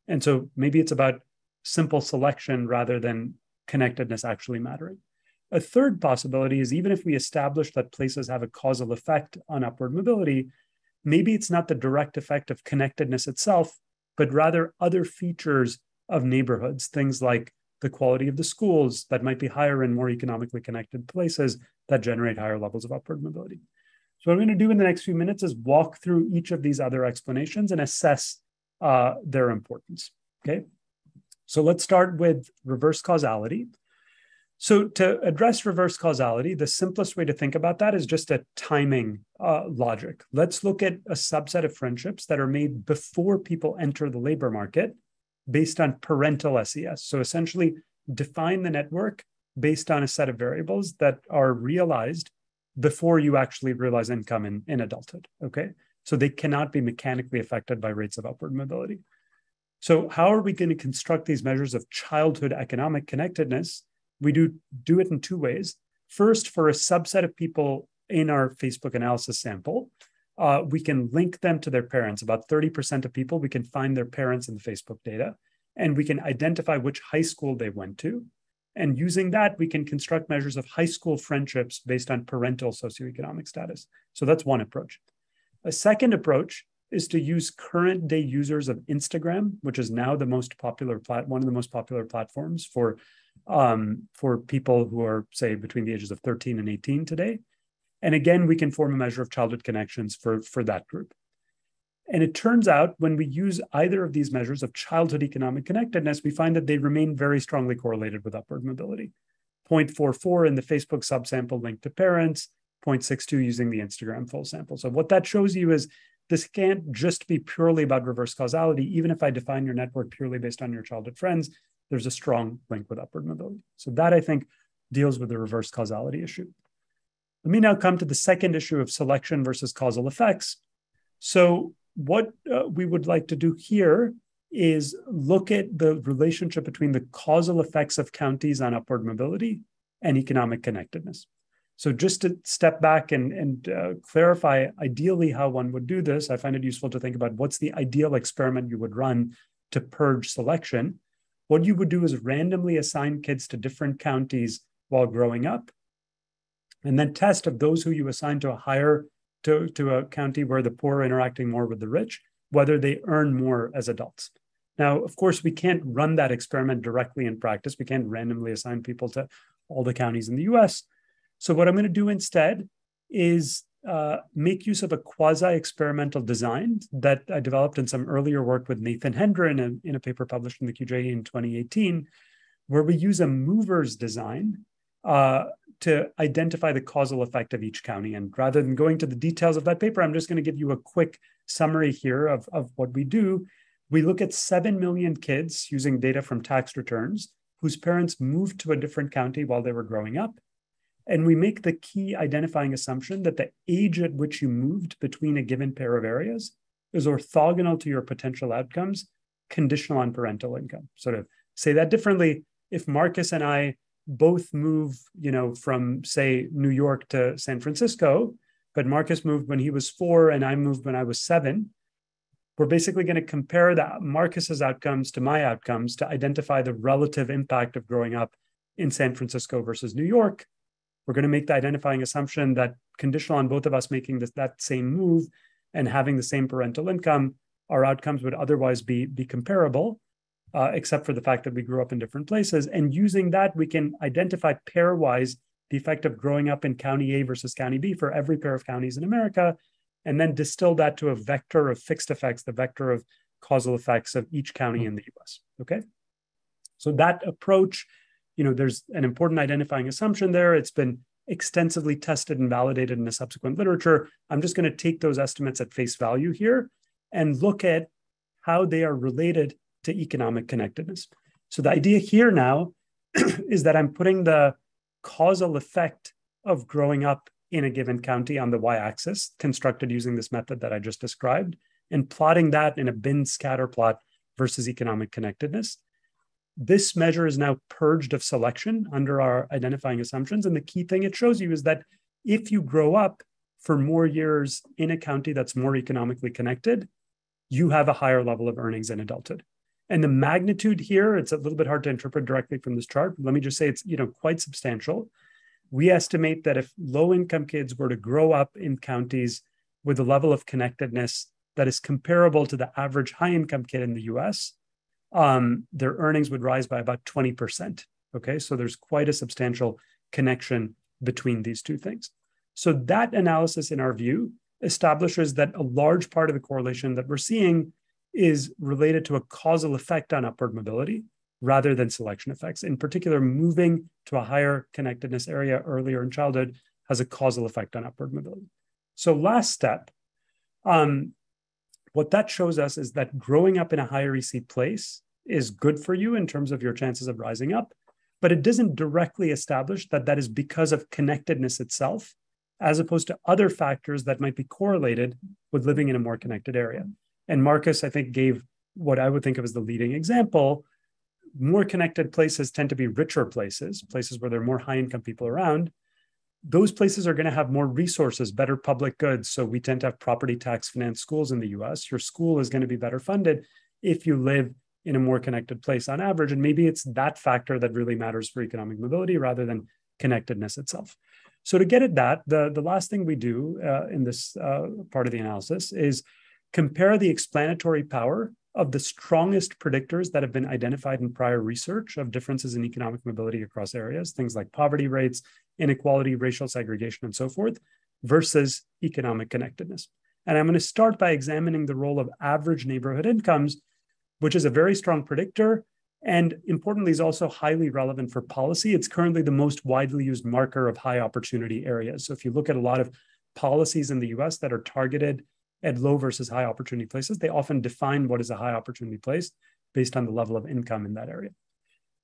And so maybe it's about simple selection rather than connectedness actually mattering. A third possibility is even if we establish that places have a causal effect on upward mobility, maybe it's not the direct effect of connectedness itself, but rather other features of neighborhoods, things like the quality of the schools that might be higher in more economically connected places that generate higher levels of upward mobility. So what I'm going to do in the next few minutes is walk through each of these other explanations and assess their importance, okay? So let's start with reverse causality. So to address reverse causality, the simplest way to think about that is just a timing logic. Let's look at a subset of friendships that are made before people enter the labor market based on parental SES. So essentially define the network based on a set of variables that are realized before you actually realize income in adulthood, okay? So they cannot be mechanically affected by rates of upward mobility. So how are we going to construct these measures of childhood economic connectedness? We do it in two ways. First, for a subset of people in our Facebook analysis sample, we can link them to their parents. About 30% of people, we can find their parents in the Facebook data, and we can identify which high school they went to. And using that, we can construct measures of high school friendships based on parental socioeconomic status. So that's one approach. A second approach is to use current day users of Instagram, which is now the most popular one of the most popular platforms for people who are, say, between the ages of 13 and 18 today. And again, we can form a measure of childhood connections for that group. And it turns out when we use either of these measures of childhood economic connectedness, we find that they remain very strongly correlated with upward mobility. 0.44 in the Facebook subsample linked to parents, 0.62 using the Instagram full sample. So what that shows you is this can't just be purely about reverse causality. Even if I define your network purely based on your childhood friends, there's a strong link with upward mobility. So that, I think, deals with the reverse causality issue. Let me now come to the second issue of selection versus causal effects. So what we would like to do here is look at the relationship between the causal effects of counties on upward mobility and economic connectedness. So just to step back and clarify ideally how one would do this, I find it useful to think about what's the ideal experiment you would run to purge selection. What you would do is randomly assign kids to different counties while growing up, and then test if those who you assign to a county where the poor are interacting more with the rich, whether they earn more as adults. Now, of course, we can't run that experiment directly in practice. We can't randomly assign people to all the counties in the US. So what I'm going to do instead is make use of a quasi-experimental design that I developed in some earlier work with Nathan Hendren in a paper published in the QJ in 2018, where we use a mover's design to identify the causal effect of each county. And rather than going to the details of that paper, I'm just going to give you a quick summary here of what we do. We look at 7 million kids using data from tax returns whose parents moved to a different county while they were growing up. And we make the key identifying assumption that the age at which you moved between a given pair of areas is orthogonal to your potential outcomes, conditional on parental income. Sort of say that differently, if Markus and I both move, from, say, New York to San Francisco, but Markus moved when he was 4 and I moved when I was 7, we're basically going to compare Markus's outcomes to my outcomes to identify the relative impact of growing up in San Francisco versus New York. We're going to make the identifying assumption that conditional on both of us making that same move and having the same parental income, our outcomes would otherwise be comparable, except for the fact that we grew up in different places. And using that, we can identify pairwise the effect of growing up in County A versus County B for every pair of counties in America, and then distill that to a vector of fixed effects, the vector of causal effects of each county in the US, okay? So that approach, there's an important identifying assumption there. It's been extensively tested and validated in the subsequent literature. I'm just going to take those estimates at face value here and look at how they are related to economic connectedness. So the idea here now is that I'm putting the causal effect of growing up in a given county on the y-axis, constructed using this method that I just described, and plotting that in a bin scatter plot versus economic connectedness. This measure is now purged of selection under our identifying assumptions. And the key thing it shows you is that if you grow up for more years in a county that's more economically connected, you have a higher level of earnings in adulthood. And the magnitude here, it's a little bit hard to interpret directly from this chart. Let me just say it's quite substantial. We estimate that if low-income kids were to grow up in counties with a level of connectedness that is comparable to the average high-income kid in the US, their earnings would rise by about 20%. Okay, so there's quite a substantial connection between these two things. So that analysis, in our view, establishes that a large part of the correlation that we're seeing is related to a causal effect on upward mobility rather than selection effects. In particular, moving to a higher connectedness area earlier in childhood has a causal effect on upward mobility. So last step, what that shows us is that growing up in a higher EC place is good for you in terms of your chances of rising up, but it doesn't directly establish that that is because of connectedness itself, as opposed to other factors that might be correlated with living in a more connected area. And Markus, I think, gave what I would think of as the leading example. More connected places tend to be richer places, places where there are more high-income people around. Those places are going to have more resources, better public goods. So we tend to have property tax finance schools in the US. Your school is going to be better funded if you live in a more connected place on average. And maybe it's that factor that really matters for economic mobility rather than connectedness itself. So to get at that, the last thing we do in this part of the analysis is compare the explanatory power of the strongest predictors that have been identified in prior research of differences in economic mobility across areas, things like poverty rates, inequality, racial segregation, and so forth, versus economic connectedness. And I'm going to start by examining the role of average neighborhood incomes, which is a very strong predictor and importantly is also highly relevant for policy. It's currently the most widely used marker of high opportunity areas. So if you look at a lot of policies in the US that are targeted at low versus high opportunity places, they often define what is a high opportunity place based on the level of income in that area.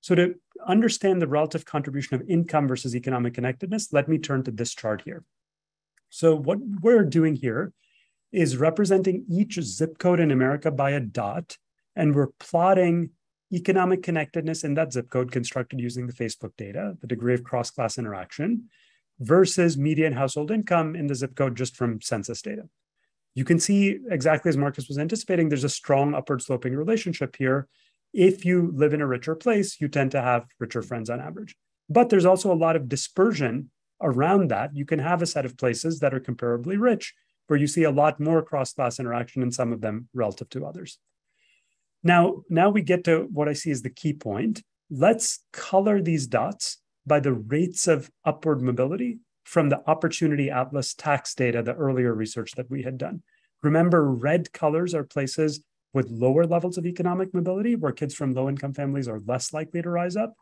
So to understand the relative contribution of income versus economic connectedness, let me turn to this chart here. So what we're doing here is representing each zip code in America by a dot, and we're plotting economic connectedness in that zip code constructed using the Facebook data, the degree of cross-class interaction, versus median household income in the zip code just from census data. You can see exactly as Markus was anticipating, there's a strong upward sloping relationship here. If you live in a richer place, you tend to have richer friends on average. But there's also a lot of dispersion around that. You can have a set of places that are comparably rich, where you see a lot more cross-class interaction in some of them relative to others. Now we get to what I see as the key point. Let's color these dots by the rates of upward mobility from the Opportunity Atlas tax data, the earlier research that we had done. Remember, red colors are places with lower levels of economic mobility, where kids from low-income families are less likely to rise up,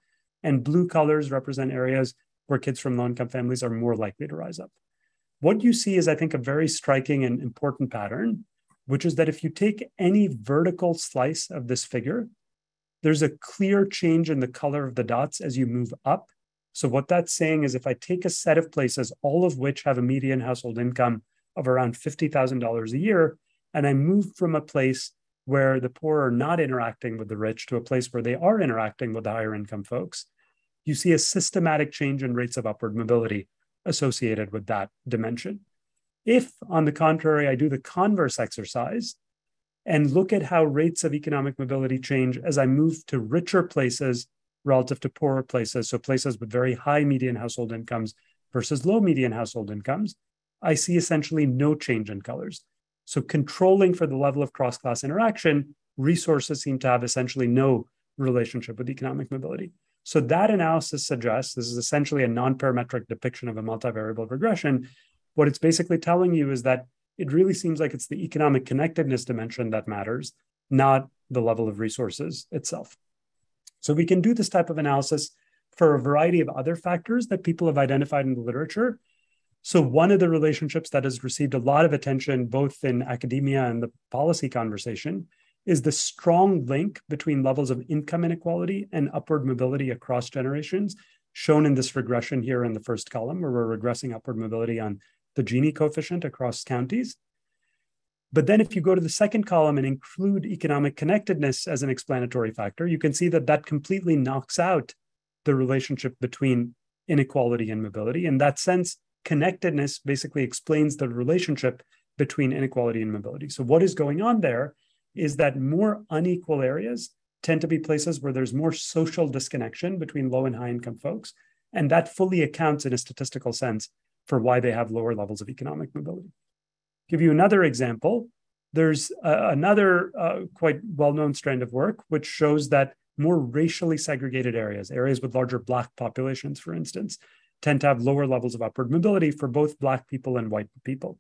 and blue colors represent areas where kids from low-income families are more likely to rise up. What you see is, I think, a very striking and important pattern, which is that if you take any vertical slice of this figure, there's a clear change in the color of the dots as you move up. So what that's saying is if I take a set of places, all of which have a median household income of around $50,000 a year, and I move from a place where the poor are not interacting with the rich to a place where they are interacting with the higher income folks, you see a systematic change in rates of upward mobility associated with that dimension. If, on the contrary, I do the converse exercise and look at how rates of economic mobility change as I move to richer places relative to poorer places, so places with very high median household incomes versus low median household incomes, I see essentially no change in colors. So controlling for the level of cross-class interaction, resources seem to have essentially no relationship with economic mobility. So that analysis suggests, this is essentially a non-parametric depiction of a multivariable regression. What it's basically telling you is that it really seems like it's the economic connectedness dimension that matters, not the level of resources itself. So we can do this type of analysis for a variety of other factors that people have identified in the literature. So one of the relationships that has received a lot of attention, both in academia and the policy conversation, is the strong link between levels of income inequality and upward mobility across generations, shown in this regression here in the first column, where we're regressing upward mobility on the Gini coefficient across counties. But then if you go to the second column and include economic connectedness as an explanatory factor, you can see that that completely knocks out the relationship between inequality and mobility. In that sense, connectedness basically explains the relationship between inequality and mobility. So what is going on there is that more unequal areas tend to be places where there's more social disconnection between low and high income folks. And that fully accounts in a statistical sense for why they have lower levels of economic mobility. Give you another example. There's another quite well-known strand of work, which shows that more racially segregated areas with larger Black populations, for instance, tend to have lower levels of upward mobility for both Black people and white people.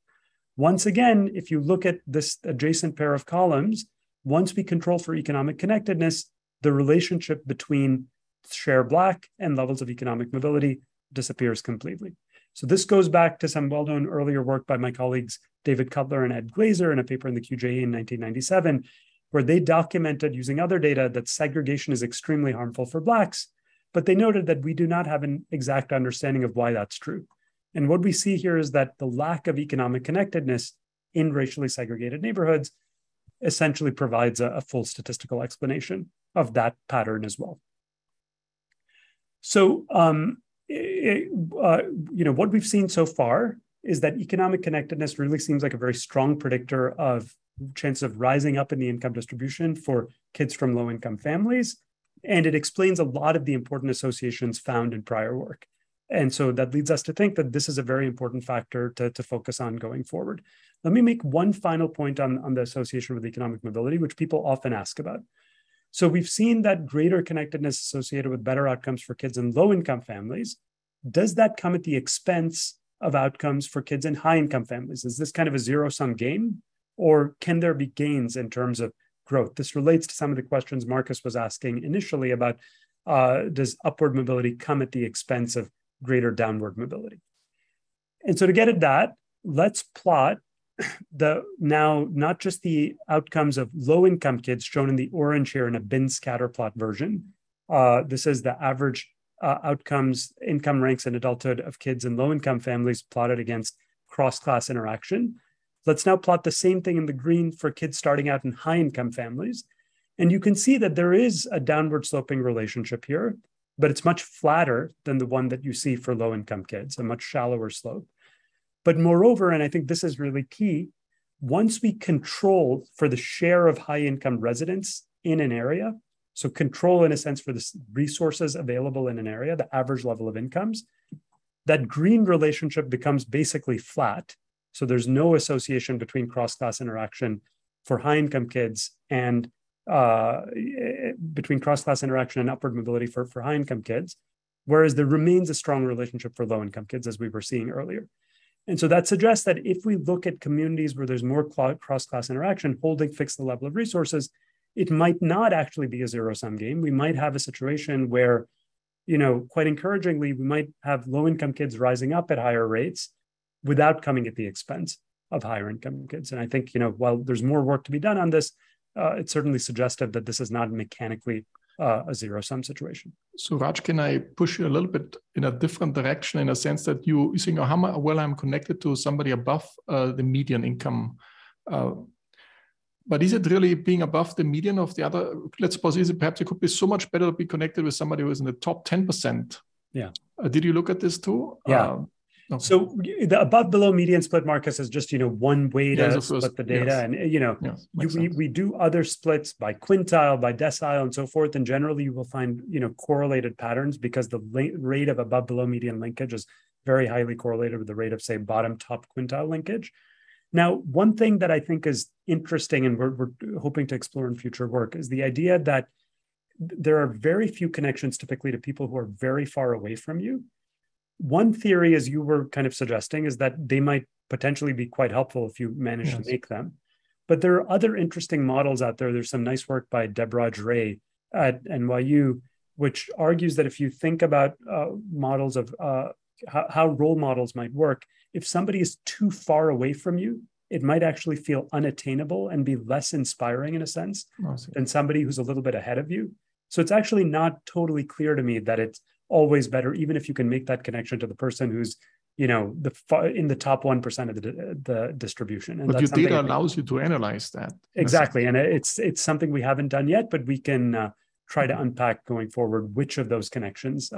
Once again, if you look at this adjacent pair of columns, once we control for economic connectedness, the relationship between share Black and levels of economic mobility disappears completely. So this goes back to some well-known earlier work by my colleagues David Cutler and Ed Glazer in a paper in the QJE in 1997, where they documented using other data that segregation is extremely harmful for Blacks, but they noted that we do not have an exact understanding of why that's true. And what we see here is that the lack of economic connectedness in racially segregated neighborhoods essentially provides a full statistical explanation of that pattern as well. So, what we've seen so far is that economic connectedness really seems like a very strong predictor of chance of rising up in the income distribution for kids from low-income families. And it explains a lot of the important associations found in prior work. And so that leads us to think that this is a very important factor to focus on going forward. Let me make one final point on the association with economic mobility, which people often ask about. So we've seen that greater connectedness associated with better outcomes for kids in low-income families. Does that come at the expense of outcomes for kids in high income families? Is this kind of a zero-sum game, or can there be gains in terms of growth? This relates to some of the questions Markus was asking initially about does upward mobility come at the expense of greater downward mobility? And so to get at that, let's plot now not just the outcomes of low-income kids shown in the orange here in a bin scatter plot version. This is the average outcomes, income ranks, and adulthood of kids in low-income families plotted against cross-class interaction. Let's now plot the same thing in the green for kids starting out in high-income families. And you can see that there is a downward sloping relationship here, but it's much flatter than the one that you see for low-income kids, a much shallower slope. But moreover, and I think this is really key, once we control for the share of high-income residents in an area, so control in a sense for the resources available in an area, the average level of incomes, that green relationship becomes basically flat. So there's no association between cross-class interaction for high-income kids and between cross-class interaction and upward mobility for high-income kids, whereas there remains a strong relationship for low-income kids, as we were seeing earlier. And so that suggests that if we look at communities where there's more cross-class interaction, holding fixed the level of resources, it might not actually be a zero-sum game. We might have a situation where, quite encouragingly, we might have low-income kids rising up at higher rates without coming at the expense of higher income kids. And I think, while there's more work to be done on this, it's certainly suggestive that this is not mechanically a zero-sum situation. So Raj, can I push you a little bit in a different direction in a sense that you think, how well I'm connected to somebody above the median income? But is it really being above the median of the other? Let's suppose, perhaps it could be so much better to be connected with somebody who is in the top 10%. Yeah. Did you look at this too? Yeah. Okay. So the above below median split, Markus, is just one way to split the data, yes. And we do other splits by quintile, by decile, and so forth. And generally, you will find correlated patterns because the rate of above below median linkage is very highly correlated with the rate of, say, bottom top quintile linkage. Now, one thing that I think is interesting, and we're hoping to explore in future work, is the idea that there are very few connections typically to people who are very far away from you. One theory, as you were kind of suggesting, is that they might potentially be quite helpful if you manage to make them. But there are other interesting models out there. There's some nice work by Deborah Dre at NYU, which argues that if you think about models of how role models might work, if somebody is too far away from you, it might actually feel unattainable and be less inspiring in a sense than somebody who's a little bit ahead of you. So it's actually not totally clear to me that it's always better, even if you can make that connection to the person who's, in the top 1% of the distribution. And but your data allows you to analyze that. Exactly. And it's something we haven't done yet, but we can try to unpack going forward which of those connections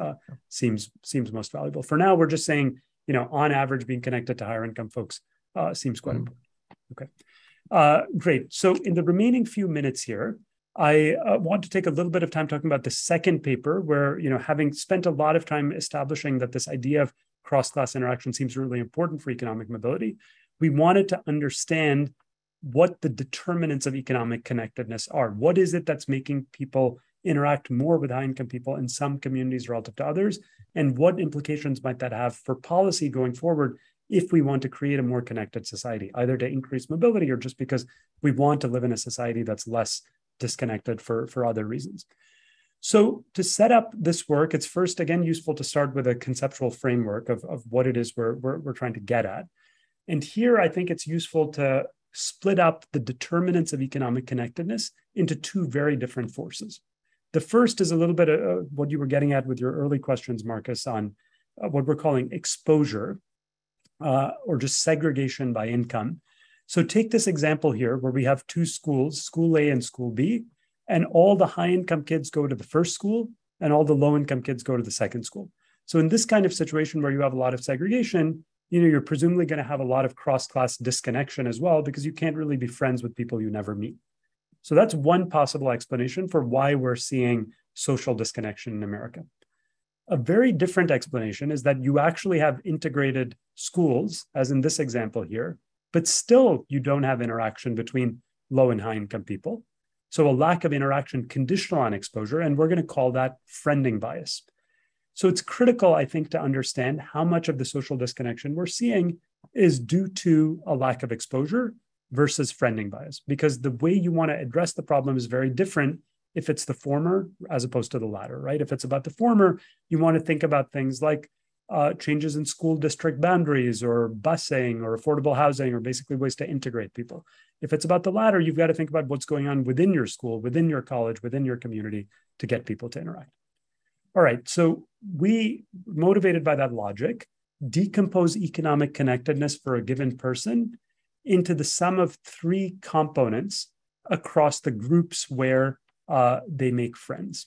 seems most valuable. For now, we're just saying, on average, being connected to higher income folks seems quite important. Okay, great. So in the remaining few minutes here, I want to take a little bit of time talking about the second paper where, having spent a lot of time establishing that this idea of cross-class interaction seems really important for economic mobility, we wanted to understand what the determinants of economic connectedness are. What is it that's making people interact more with high-income people in some communities relative to others? And what implications might that have for policy going forward if we want to create a more connected society, either to increase mobility or just because we want to live in a society that's less disconnected for other reasons. So to set up this work, it's first, again, useful to start with a conceptual framework of what it is we're trying to get at. And here, I think it's useful to split up the determinants of economic connectedness into two very different forces. The first is a little bit of what you were getting at with your early questions, Markus, on what we're calling exposure or just segregation by income. So take this example here where we have two schools, school A and school B, and all the high-income kids go to the first school and all the low-income kids go to the second school. So in this kind of situation where you have a lot of segregation, you're presumably going to have a lot of cross-class disconnection as well because you can't really be friends with people you never meet. So that's one possible explanation for why we're seeing social disconnection in America. A very different explanation is that you actually have integrated schools, as in this example here, but still you don't have interaction between low and high income people. So a lack of interaction conditional on exposure, and we're going to call that friending bias. So it's critical, I think, to understand how much of the social disconnection we're seeing is due to a lack of exposure versus friending bias, because the way you want to address the problem is very different if it's the former as opposed to the latter, right? If it's about the former, you want to think about things like changes in school district boundaries or busing or affordable housing or basically ways to integrate people. If it's about the latter, you've got to think about what's going on within your school, within your college, within your community to get people to interact. All right, so we, motivated by that logic, decompose economic connectedness for a given person into the sum of three components across the groups where they make friends.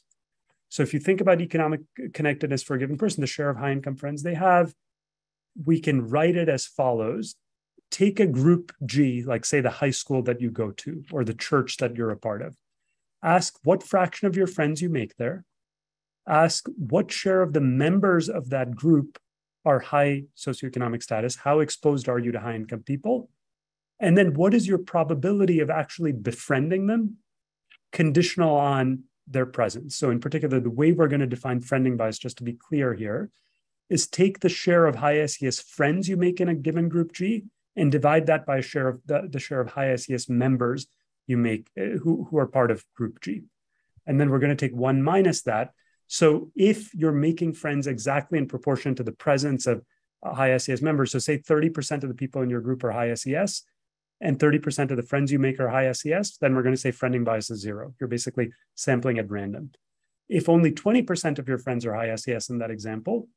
So if you think about economic connectedness for a given person, the share of high income friends they have, we can write it as follows. Take a group G, like say the high school that you go to or the church that you're a part of. Ask what fraction of your friends you make there. Ask what share of the members of that group are high socioeconomic status. How exposed are you to high income people? And then what is your probability of actually befriending them, conditional on their presence? So in particular, the way we're going to define friending bias, just to be clear here, is take the share of high SES friends you make in a given group G and divide that by a share of the share of high SES members you make who are part of group G. And then we're going to take 1 minus that. So if you're making friends exactly in proportion to the presence of high SES members, so say 30% of the people in your group are high SES, and 30% of the friends you make are high SES, then we're going to say friending bias is 0. You're basically sampling at random. If only 20% of your friends are high SES in that example,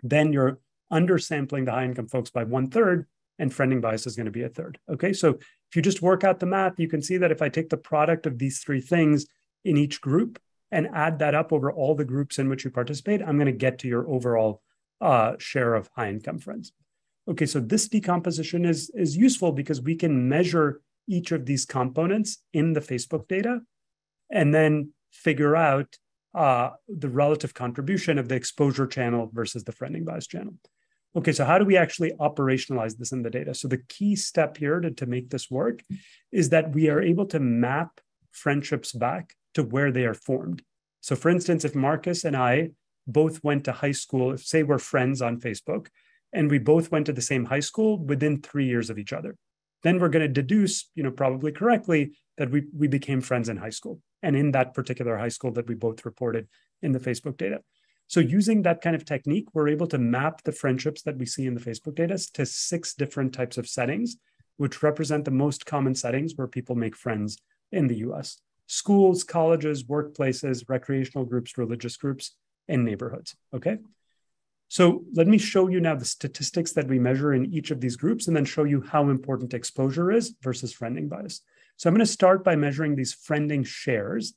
then you're undersampling the high income folks by 1/3, and friending bias is going to be 1/3. Okay, so if you just work out the math, you can see that if I take the product of these three things in each group and add that up over all the groups in which you participate, I'm going to get to your overall share of high income friends. Okay, so this decomposition is useful because we can measure each of these components in the Facebook data and then figure out the relative contribution of the exposure channel versus the friending bias channel. Okay, so how do we actually operationalize this in the data? So the key step here to make this work is that we are able to map friendships back to where they are formed. So for instance, if Markus and I both went to high school, if say we're friends on Facebook, and we both went to the same high school within 3 years of each other, then we're going to deduce, probably correctly, that we became friends in high school and in that particular high school that we both reported in the Facebook data. So using that kind of technique, we're able to map the friendships that we see in the Facebook data to 6 different types of settings, which represent the most common settings where people make friends in the US. Schools, colleges, workplaces, recreational groups, religious groups, and neighborhoods, okay? So let me show you now the statistics that we measure in each of these groups and then show you how important exposure is versus friending bias. So I'm going to start by measuring these friending shares.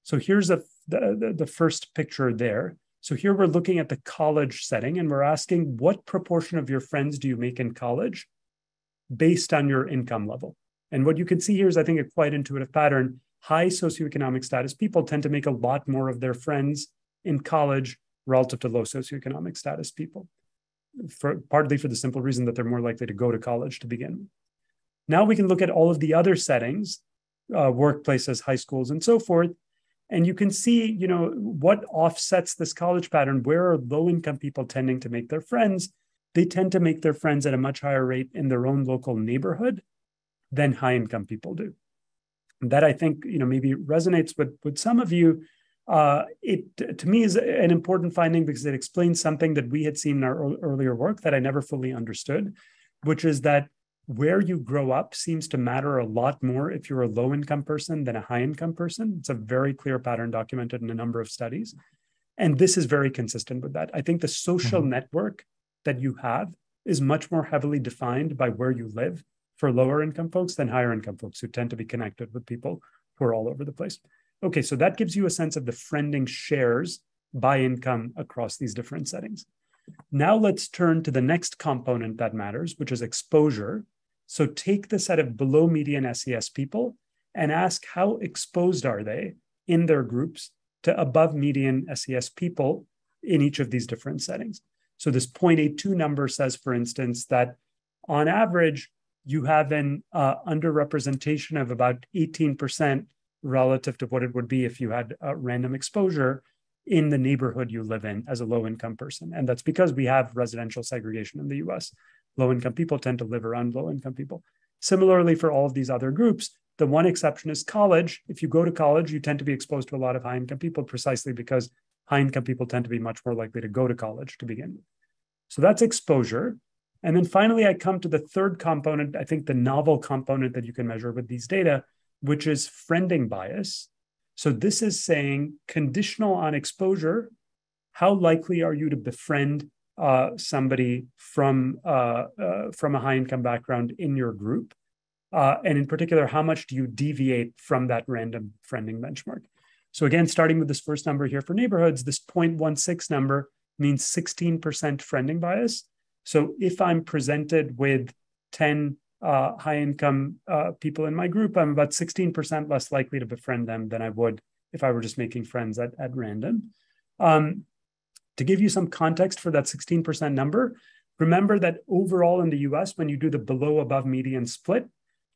So here's the first picture there. So here we're looking at the college setting and we're asking what proportion of your friends do you make in college based on your income level? And what you can see here is, I think, a quite intuitive pattern. High socioeconomic status people tend to make a lot more of their friends in college relative to low socioeconomic status people, partly for the simple reason that they're more likely to go to college to begin with. Now we can look at all of the other settings, workplaces, high schools, and so forth, and you can see, what offsets this college pattern. Where are low-income people tending to make their friends? They tend to make their friends at a much higher rate in their own local neighborhood than high-income people do. And that, I think, maybe resonates with some of you. It, to me, is an important finding because it explains something that we had seen in our earlier work that I never fully understood, which is that where you grow up seems to matter a lot more if you're a low-income person than a high-income person. It's a very clear pattern documented in a number of studies. And this is very consistent with that. I think the social network that you have is much more heavily defined by where you live for lower income folks than higher income folks who tend to be connected with people who are all over the place. Okay, so that gives you a sense of the friending shares by income across these different settings. Now let's turn to the next component that matters, which is exposure. So take the set of below median SES people and ask how exposed are they in their groups to above median SES people in each of these different settings. So this 0.82 number says, for instance, that on average, you have an underrepresentation of about 18% relative to what it would be if you had random exposure in the neighborhood you live in as a low-income person. And that's because we have residential segregation in the US. Low-income people tend to live around low-income people. Similarly, for all of these other groups, the one exception is college. If you go to college, you tend to be exposed to a lot of high-income people precisely because high-income people tend to be much more likely to go to college to begin with. So that's exposure. And then finally, I come to the third component, I think the novel component that you can measure with these data, which is friending bias. So this is saying, conditional on exposure, how likely are you to befriend somebody from a high-income background in your group? And in particular, how much do you deviate from that random friending benchmark? So again, starting with this first number here for neighborhoods, this 0.16 number means 16% friending bias. So if I'm presented with 10 high-income people in my group, I'm about 16% less likely to befriend them than I would if I were just making friends at random. To give you some context for that 16% number, remember that overall in the US, when you do the below-above median split,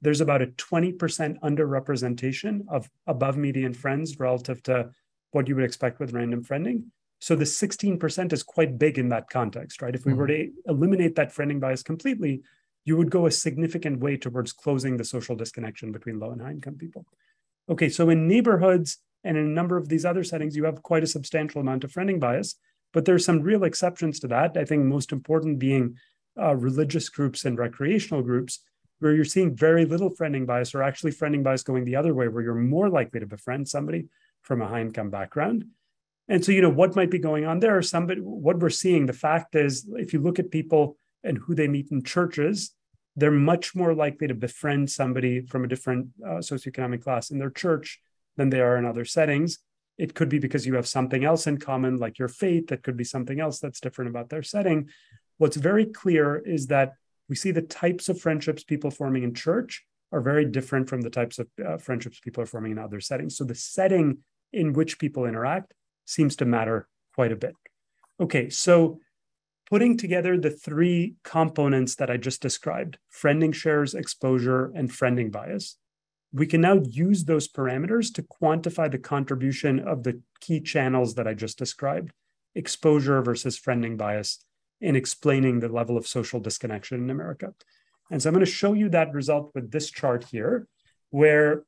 there's about a 20% underrepresentation of above median friends relative to what you would expect with random friending. So the 16% is quite big in that context, right? If we were to eliminate that friending bias completely, you would go a significant way towards closing the social disconnection between low and high income people. Okay, so in neighborhoods and in a number of these other settings, you have quite a substantial amount of friending bias, but there's some real exceptions to that. I think most important being religious groups and recreational groups, where you're seeing very little friending bias, or actually friending bias going the other way, where you're more likely to befriend somebody from a high income background. And so, what might be going on there? What we're seeing, the fact is, if you look at people and who they meet in churches, they're much more likely to befriend somebody from a different socioeconomic class in their church than they are in other settings. It could be because you have something else in common, like your faith. That could be something else that's different about their setting. What's very clear is that we see the types of friendships people forming in church are very different from the types of friendships people are forming in other settings. So the setting in which people interact seems to matter quite a bit. Okay, so putting together the three components that I just described, friending shares, exposure, and friending bias, we can now use those parameters to quantify the contribution of the key channels that I just described, exposure versus friending bias, in explaining the level of social disconnection in America. And so I'm going to show you that result with this chart here, where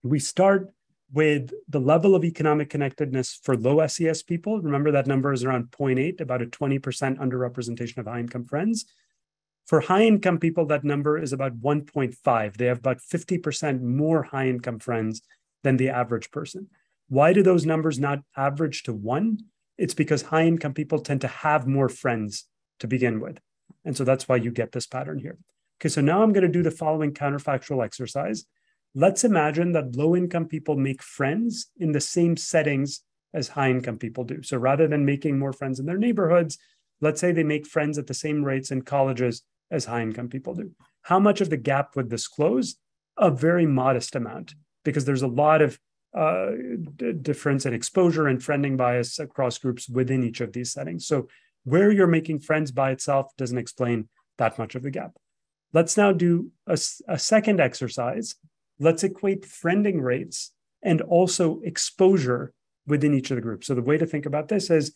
we start with the level of economic connectedness for low SES people. Remember that number is around 0.8, about a 20% underrepresentation of high-income friends. For high-income people, that number is about 1.5. They have about 50% more high-income friends than the average person. Why do those numbers not average to 1? It's because high-income people tend to have more friends to begin with. And so that's why you get this pattern here. Okay, so now I'm going to do the following counterfactual exercise. Let's imagine that low-income people make friends in the same settings as high-income people do. So rather than making more friends in their neighborhoods, let's say they make friends at the same rates in colleges as high-income people do. How much of the gap would this close? A very modest amount, because there's a lot of difference in exposure and friending bias across groups within each of these settings. So where you're making friends by itself doesn't explain that much of the gap. Let's now do a second exercise. Let's equate friending rates and also exposure within each of the groups. So the way to think about this is,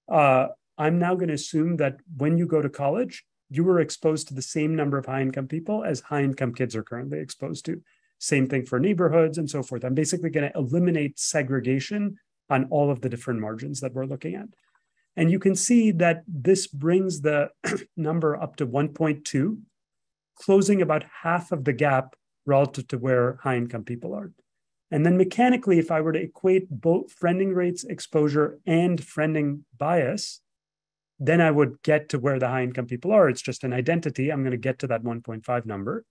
I'm now going to assume that when you go to college, you were exposed to the same number of high-income people as high-income kids are currently exposed to. Same thing for neighborhoods and so forth. I'm basically going to eliminate segregation on all of the different margins that we're looking at. And you can see that this brings the number up to 1.2, closing about half of the gap relative to where high-income people are. And then mechanically, if I were to equate both friending rates, exposure, and friending bias, then I would get to where the high-income people are. It's just an identity. I'm going to get to that 1.5 number.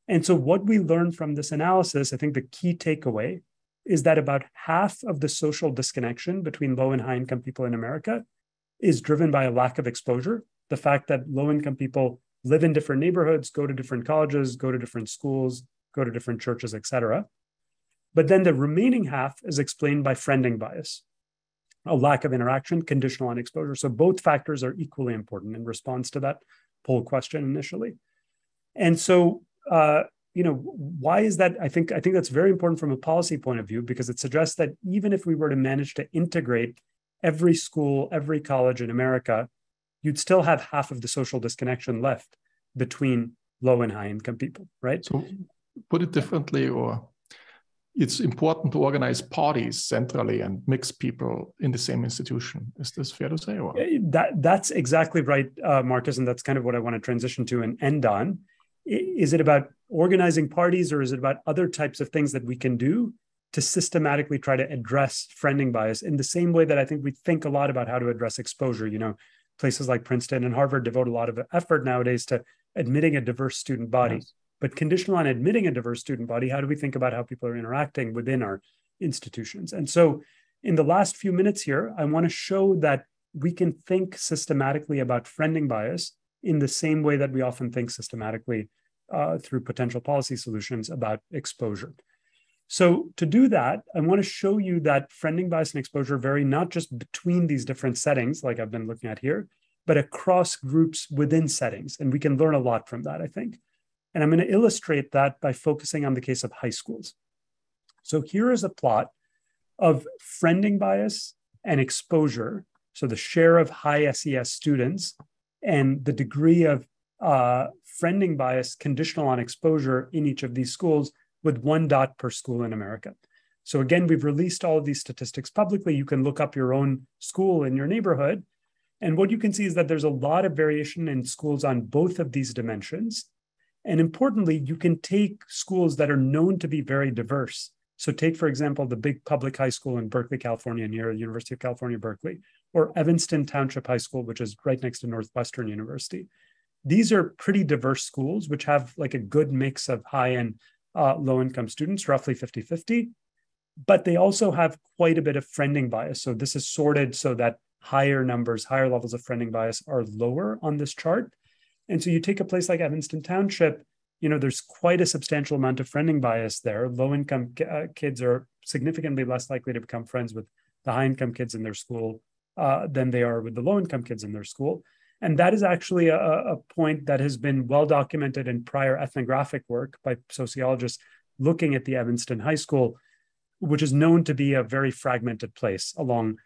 And so what we learned from this analysis, I think the key takeaway is that about half of the social disconnection between low and high-income people in America is driven by a lack of exposure. The fact that low-income people live in different neighborhoods, go to different colleges, go to different schools, go to different churches, et cetera. But then the remaining half is explained by friending bias, a lack of interaction, conditional on exposure. So both factors are equally important in response to that poll question initially. And so, why is that? I think that's very important from a policy point of view, because it suggests that even if we were to manage to integrate every school, every college in America, you'd still have half of the social disconnection left between low and high income people, right? So put it differently, or it's important to organize parties centrally and mix people in the same institution. Is this fair to say? Or? That's exactly right, Markus, and that's kind of what I want to transition to and end on. Is it about organizing parties, or is it about other types of things that we can do to systematically try to address friending bias in the same way that I think we think a lot about how to address exposure? You know, places like Princeton and Harvard devote a lot of effort nowadays to admitting a diverse student body. Yes. But conditional on admitting a diverse student body, how do we think about how people are interacting within our institutions? And so in the last few minutes here, I want to show that we can think systematically about friending bias in the same way that we often think systematically through potential policy solutions about exposure. So to do that, I want to show you that friending bias and exposure vary not just between these different settings, like I've been looking at here, but across groups within settings. And we can learn a lot from that, I think. And I'm going to illustrate that by focusing on the case of high schools. So here is a plot of friending bias and exposure. So the share of high SES students and the degree of friending bias conditional on exposure in each of these schools, with 1 dot per school in America. So again, we've released all of these statistics publicly. You can look up your own school in your neighborhood. And what you can see is that there's a lot of variation in schools on both of these dimensions. And importantly, you can take schools that are known to be very diverse. So take, for example, the big public high school in Berkeley, California, near the University of California, Berkeley, or Evanston Township High School, which is right next to Northwestern University. These are pretty diverse schools, which have like a good mix of high and low-income students, roughly 50-50, but they also have quite a bit of friending bias. So this is sorted so that higher numbers, higher levels of friending bias are lower on this chart. And so you take a place like Evanston Township, you know, there's quite a substantial amount of friending bias there. Low-income kids are significantly less likely to become friends with the high-income kids in their school than they are with the low-income kids in their school. And that is actually a point that has been well documented in prior ethnographic work by sociologists looking at the Evanston High School, which is known to be a very fragmented place along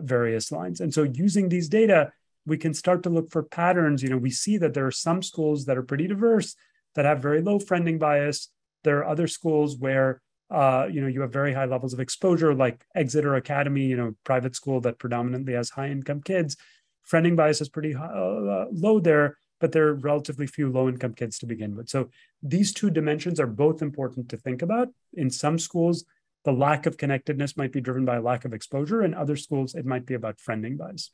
various lines. And so using these data, we can start to look for patterns. You know, we see that there are some schools that are pretty diverse that have very low friending bias. There are other schools where you know, you have very high levels of exposure, like Exeter Academy, you know, private school that predominantly has high income kids. Friending bias is pretty low there, but there are relatively few low-income kids to begin with. So these two dimensions are both important to think about. In some schools, the lack of connectedness might be driven by a lack of exposure. In other schools, it might be about friending bias.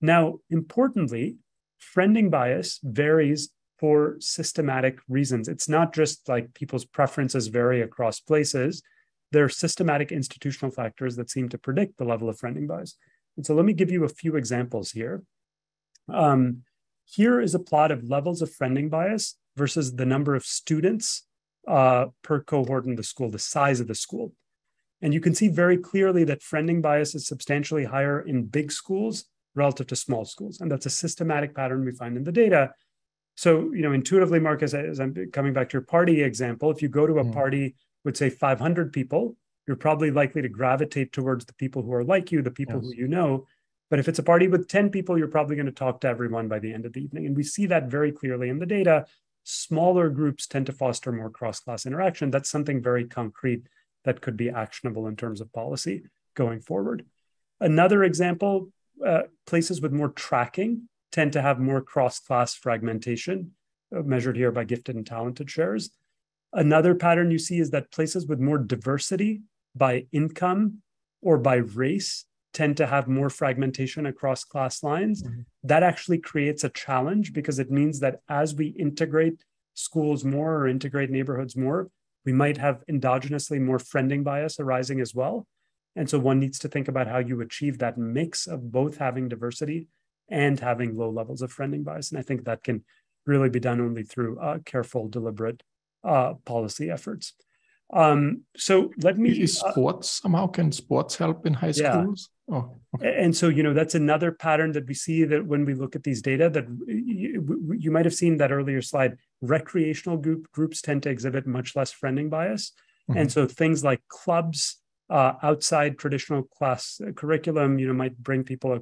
Now, importantly, friending bias varies for systematic reasons. It's not just like people's preferences vary across places. There are systematic institutional factors that seem to predict the level of friending bias. And so let me give you a few examples here. Here is a plot of levels of friending bias versus the number of students per cohort in the school, the size of the school. And you can see very clearly that friending bias is substantially higher in big schools relative to small schools. And that's a systematic pattern we find in the data. So, you know, intuitively, Markus, as I'm coming back to your party example, if you go to a party with, say, 500 people, you're probably likely to gravitate towards the people who are like you, the people who you know. But if it's a party with 10 people, you're probably going to talk to everyone by the end of the evening. And we see that very clearly in the data. Smaller groups tend to foster more cross-class interaction. That's something very concrete that could be actionable in terms of policy going forward. Another example, places with more tracking tend to have more cross-class fragmentation, measured here by gifted and talented shares. Another pattern you see is that places with more diversity by income or by race tend to have more fragmentation across class lines. That actually creates a challenge because it means that as we integrate schools more or integrate neighborhoods more, we might have endogenously more friending bias arising as well. And so one needs to think about how you achieve that mix of both having diversity and having low levels of friending bias. And I think that can really be done only through careful, deliberate policy efforts. So let me... Is sports, somehow can sports help in high schools? Oh, okay. And so, you know, that's another pattern that we see that when we look at these data that you might have seen that earlier slide, recreational groups tend to exhibit much less friending bias. And so things like clubs outside traditional class curriculum, might bring people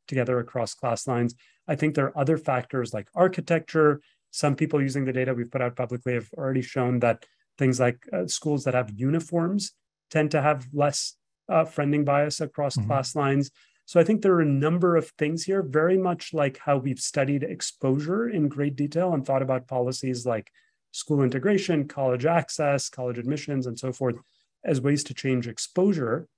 together across class lines. I think there are other factors like architecture. Some people using the data we've put out publicly have already shown that things like schools that have uniforms tend to have less friending bias across class lines. So I think there are a number of things here, very much like how we've studied exposure in great detail and thought about policies like school integration, college access, college admissions, and so forth as ways to change exposure.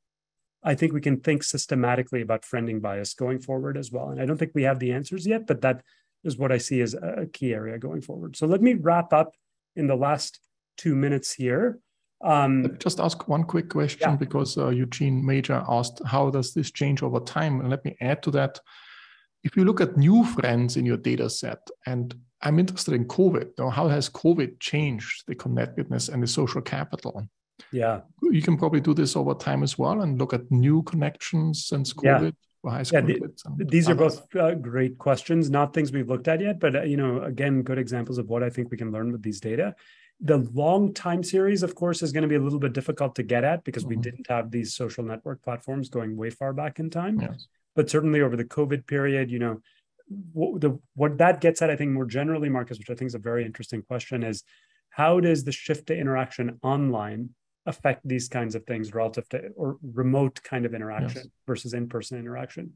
I think we can think systematically about friending bias going forward as well. And I don't think we have the answers yet, but that is what I see as a key area going forward. So let me wrap up in the last 2 minutes here. Let me just ask one quick question, because Eugene Major asked, how does this change over time? And let me add to that. If you look at new friends in your data set, and I'm interested in COVID, how has COVID changed the connectedness and the social capital? Yeah. You can probably do this over time as well and look at new connections since COVID. High school kids these are both great questions, not things we've looked at yet, but again, good examples of what I think we can learn with these data. The long time series, of course, is going to be a little bit difficult to get at because we didn't have these social network platforms going way far back in time. Yes. But certainly over the COVID period, what that gets at, I think more generally, Markus, which I think is a very interesting question, is how does the shift to interaction online affect these kinds of things relative to or remote kind of interaction versus in-person interaction?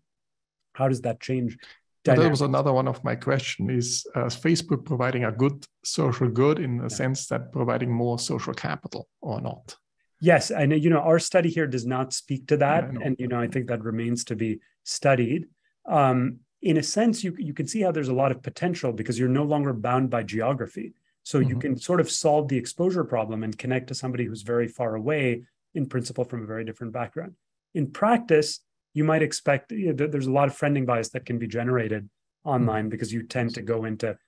How does that change? That was another one of my questions. Is Facebook providing a good social good in the sense that providing more social capital or not? Yes, and our study here does not speak to that, and I think that remains to be studied. In a sense, you can see how there's a lot of potential because you're no longer bound by geography. So you can sort of solve the exposure problem and connect to somebody who's very far away, in principle, from a very different background. In practice, you might expect there's a lot of friending bias that can be generated online because you tend to go into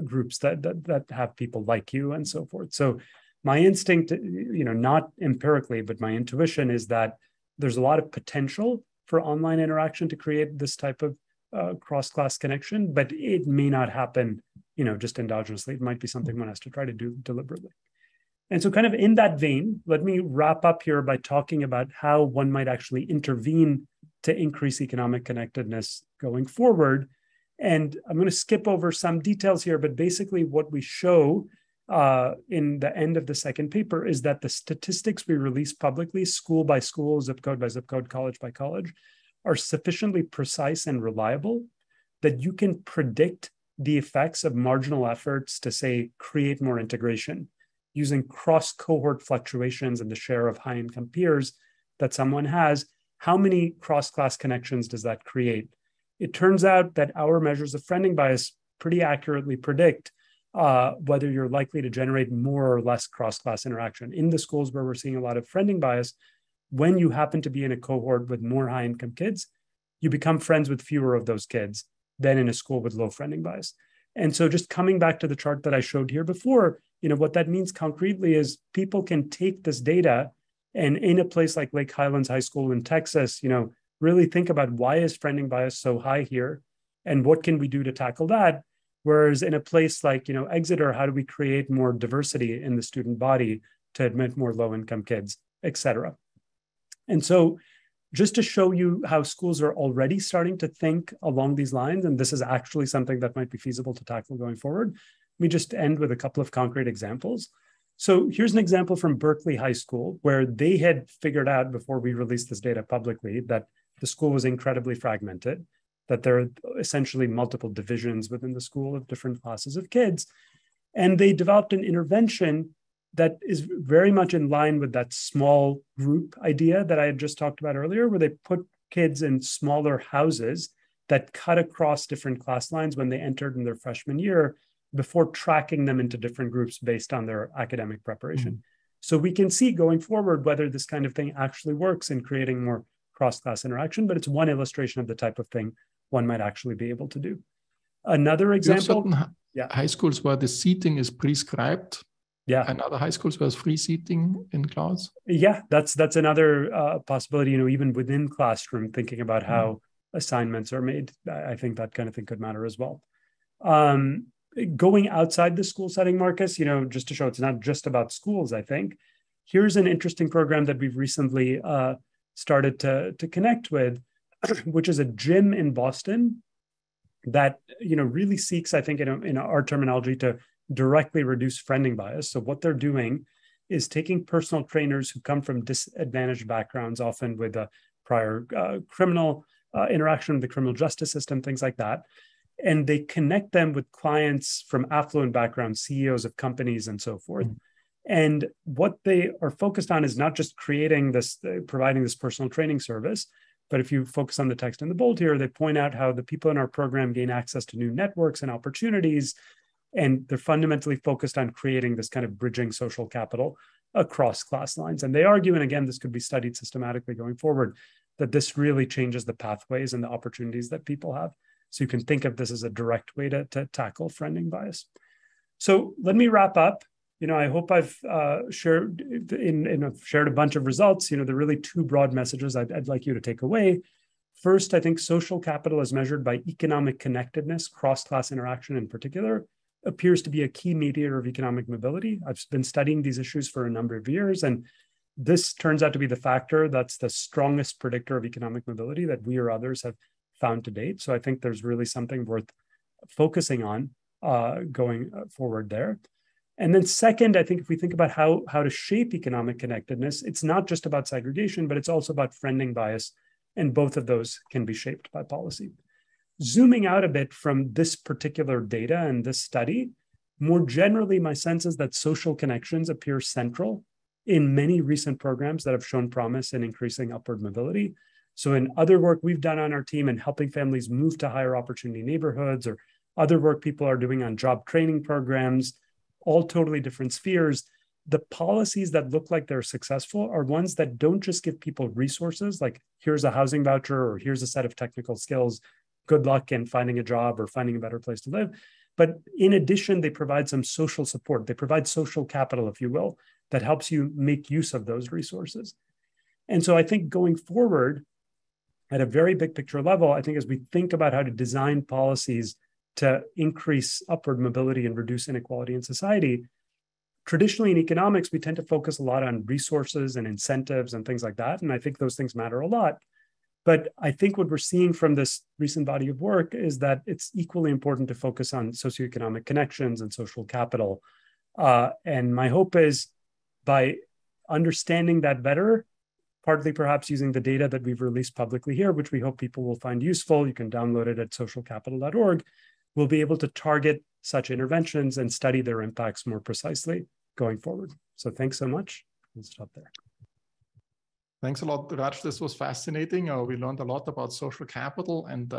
groups that have people like you and so forth. So my instinct, not empirically, but my intuition is that there's a lot of potential for online interaction to create this type of cross-class connection, but it may not happen just endogenously. It might be something one has to try to do deliberately. And so kind of in that vein, let me wrap up here by talking about how one might actually intervene to increase economic connectedness going forward. And I'm going to skip over some details here, but basically what we show in the end of the second paper is that the statistics we release publicly, school by school, zip code by zip code, college by college, are sufficiently precise and reliable that you can predict the effects of marginal efforts to, say, create more integration using cross-cohort fluctuations in the share of high-income peers that someone has. How many cross-class connections does that create? It turns out that our measures of friending bias pretty accurately predict whether you're likely to generate more or less cross-class interaction. In the schools where we're seeing a lot of friending bias, when you happen to be in a cohort with more high-income kids, you become friends with fewer of those kids than in a school with low friending bias. And so just coming back to the chart that I showed here before, what that means concretely is people can take this data and in a place like Lake Highlands High School in Texas, really think about why is friending bias so high here and what can we do to tackle that? Whereas in a place like, Exeter, how do we create more diversity in the student body to admit more low-income kids, et cetera. And so just to show you how schools are already starting to think along these lines, and this is actually something that might be feasible to tackle going forward, let me just end with a couple of concrete examples. So here's an example from Berkeley High School, where they had figured out before we released this data publicly that the school was incredibly fragmented, that there are essentially multiple divisions within the school of different classes of kids. And they developed an intervention that is very much in line with that small group idea that I had just talked about earlier, where they put kids in smaller houses that cut across different class lines when they entered in their freshman year before tracking them into different groups based on their academic preparation. So we can see going forward whether this kind of thing actually works in creating more cross-class interaction, but it's one illustration of the type of thing one might actually be able to do. Another example. High schools where the seating is prescribed. Yeah. And other high schools where there's free seating in class. Yeah, that's another possibility, even within classroom, thinking about how assignments are made. I think that kind of thing could matter as well. Going outside the school setting, Markus, just to show it's not just about schools, I think. here's an interesting program that we've recently started to connect with, which is a gym in Boston that really seeks, I think, in our terminology, to directly reduce friending bias. So what they're doing is taking personal trainers who come from disadvantaged backgrounds, often with a prior criminal interaction with the criminal justice system, things like that, and they connect them with clients from affluent backgrounds, CEOs of companies, and so forth. And what they are focused on is not just providing this personal training service, but if you focus on the text in the bold here, they point out how the people in our program gain access to new networks and opportunities, and they're fundamentally focused on creating this kind of bridging social capital across class lines. And they argue, and again, this could be studied systematically going forward, that this really changes the pathways and the opportunities that people have. So you can think of this as a direct way to tackle friending bias. So let me wrap up. I hope I've shared a bunch of results. There are really two broad messages I'd like you to take away. First, I think social capital as measured by economic connectedness, cross-class interaction in particular, appears to be a key mediator of economic mobility. I've been studying these issues for a number of years, and this turns out to be the factor that's the strongest predictor of economic mobility that we or others have found to date. So I think there's really something worth focusing on going forward there. And then second, I think if we think about how to shape economic connectedness, it's not just about segregation, but it's also about friending bias. And both of those can be shaped by policy. Zooming out a bit from this particular data and this study, more generally, my sense is that social connections appear central in many recent programs that have shown promise in increasing upward mobility. So in other work we've done on our team in helping families move to higher opportunity neighborhoods, or other work people are doing on job training programs, all totally different spheres, the policies that look like they're successful are ones that don't just give people resources, like here's a housing voucher, or here's a set of technical skills, good luck in finding a job or finding a better place to live. But in addition, they provide some social support. They provide social capital, if you will, that helps you make use of those resources. And so I think going forward, at a very big picture level, I think as we think about how to design policies to increase upward mobility and reduce inequality in society, traditionally in economics, we tend to focus a lot on resources and incentives and things like that. And I think those things matter a lot. But I think what we're seeing from this recent body of work is that it's equally important to focus on socioeconomic connections and social capital. And my hope is by understanding that better, partly perhaps using the data that we've released publicly here, which we hope people will find useful, you can download it at socialcapital.org, we'll be able to target such interventions and study their impacts more precisely going forward. So thanks so much. We'll stop there. Thanks a lot, Raj. This was fascinating. We learned a lot about social capital and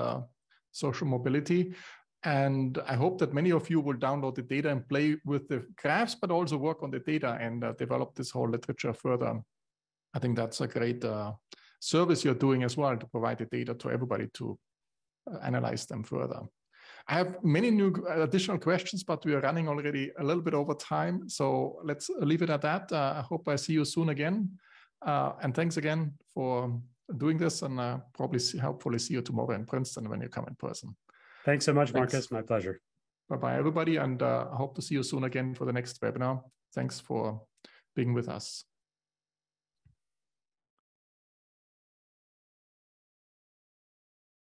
social mobility. And I hope that many of you will download the data and play with the graphs, but also work on the data and develop this whole literature further. I think that's a great service you're doing as well, to provide the data to everybody to analyze them further. I have many new additional questions, but we are running already a little bit over time. So let's leave it at that. I hope I see you soon again. And thanks again for doing this, and hopefully see you tomorrow in Princeton when you come in person. Thanks so much, Markus. My pleasure. Bye-bye, everybody. And I hope to see you soon again for the next webinar. Thanks for being with us.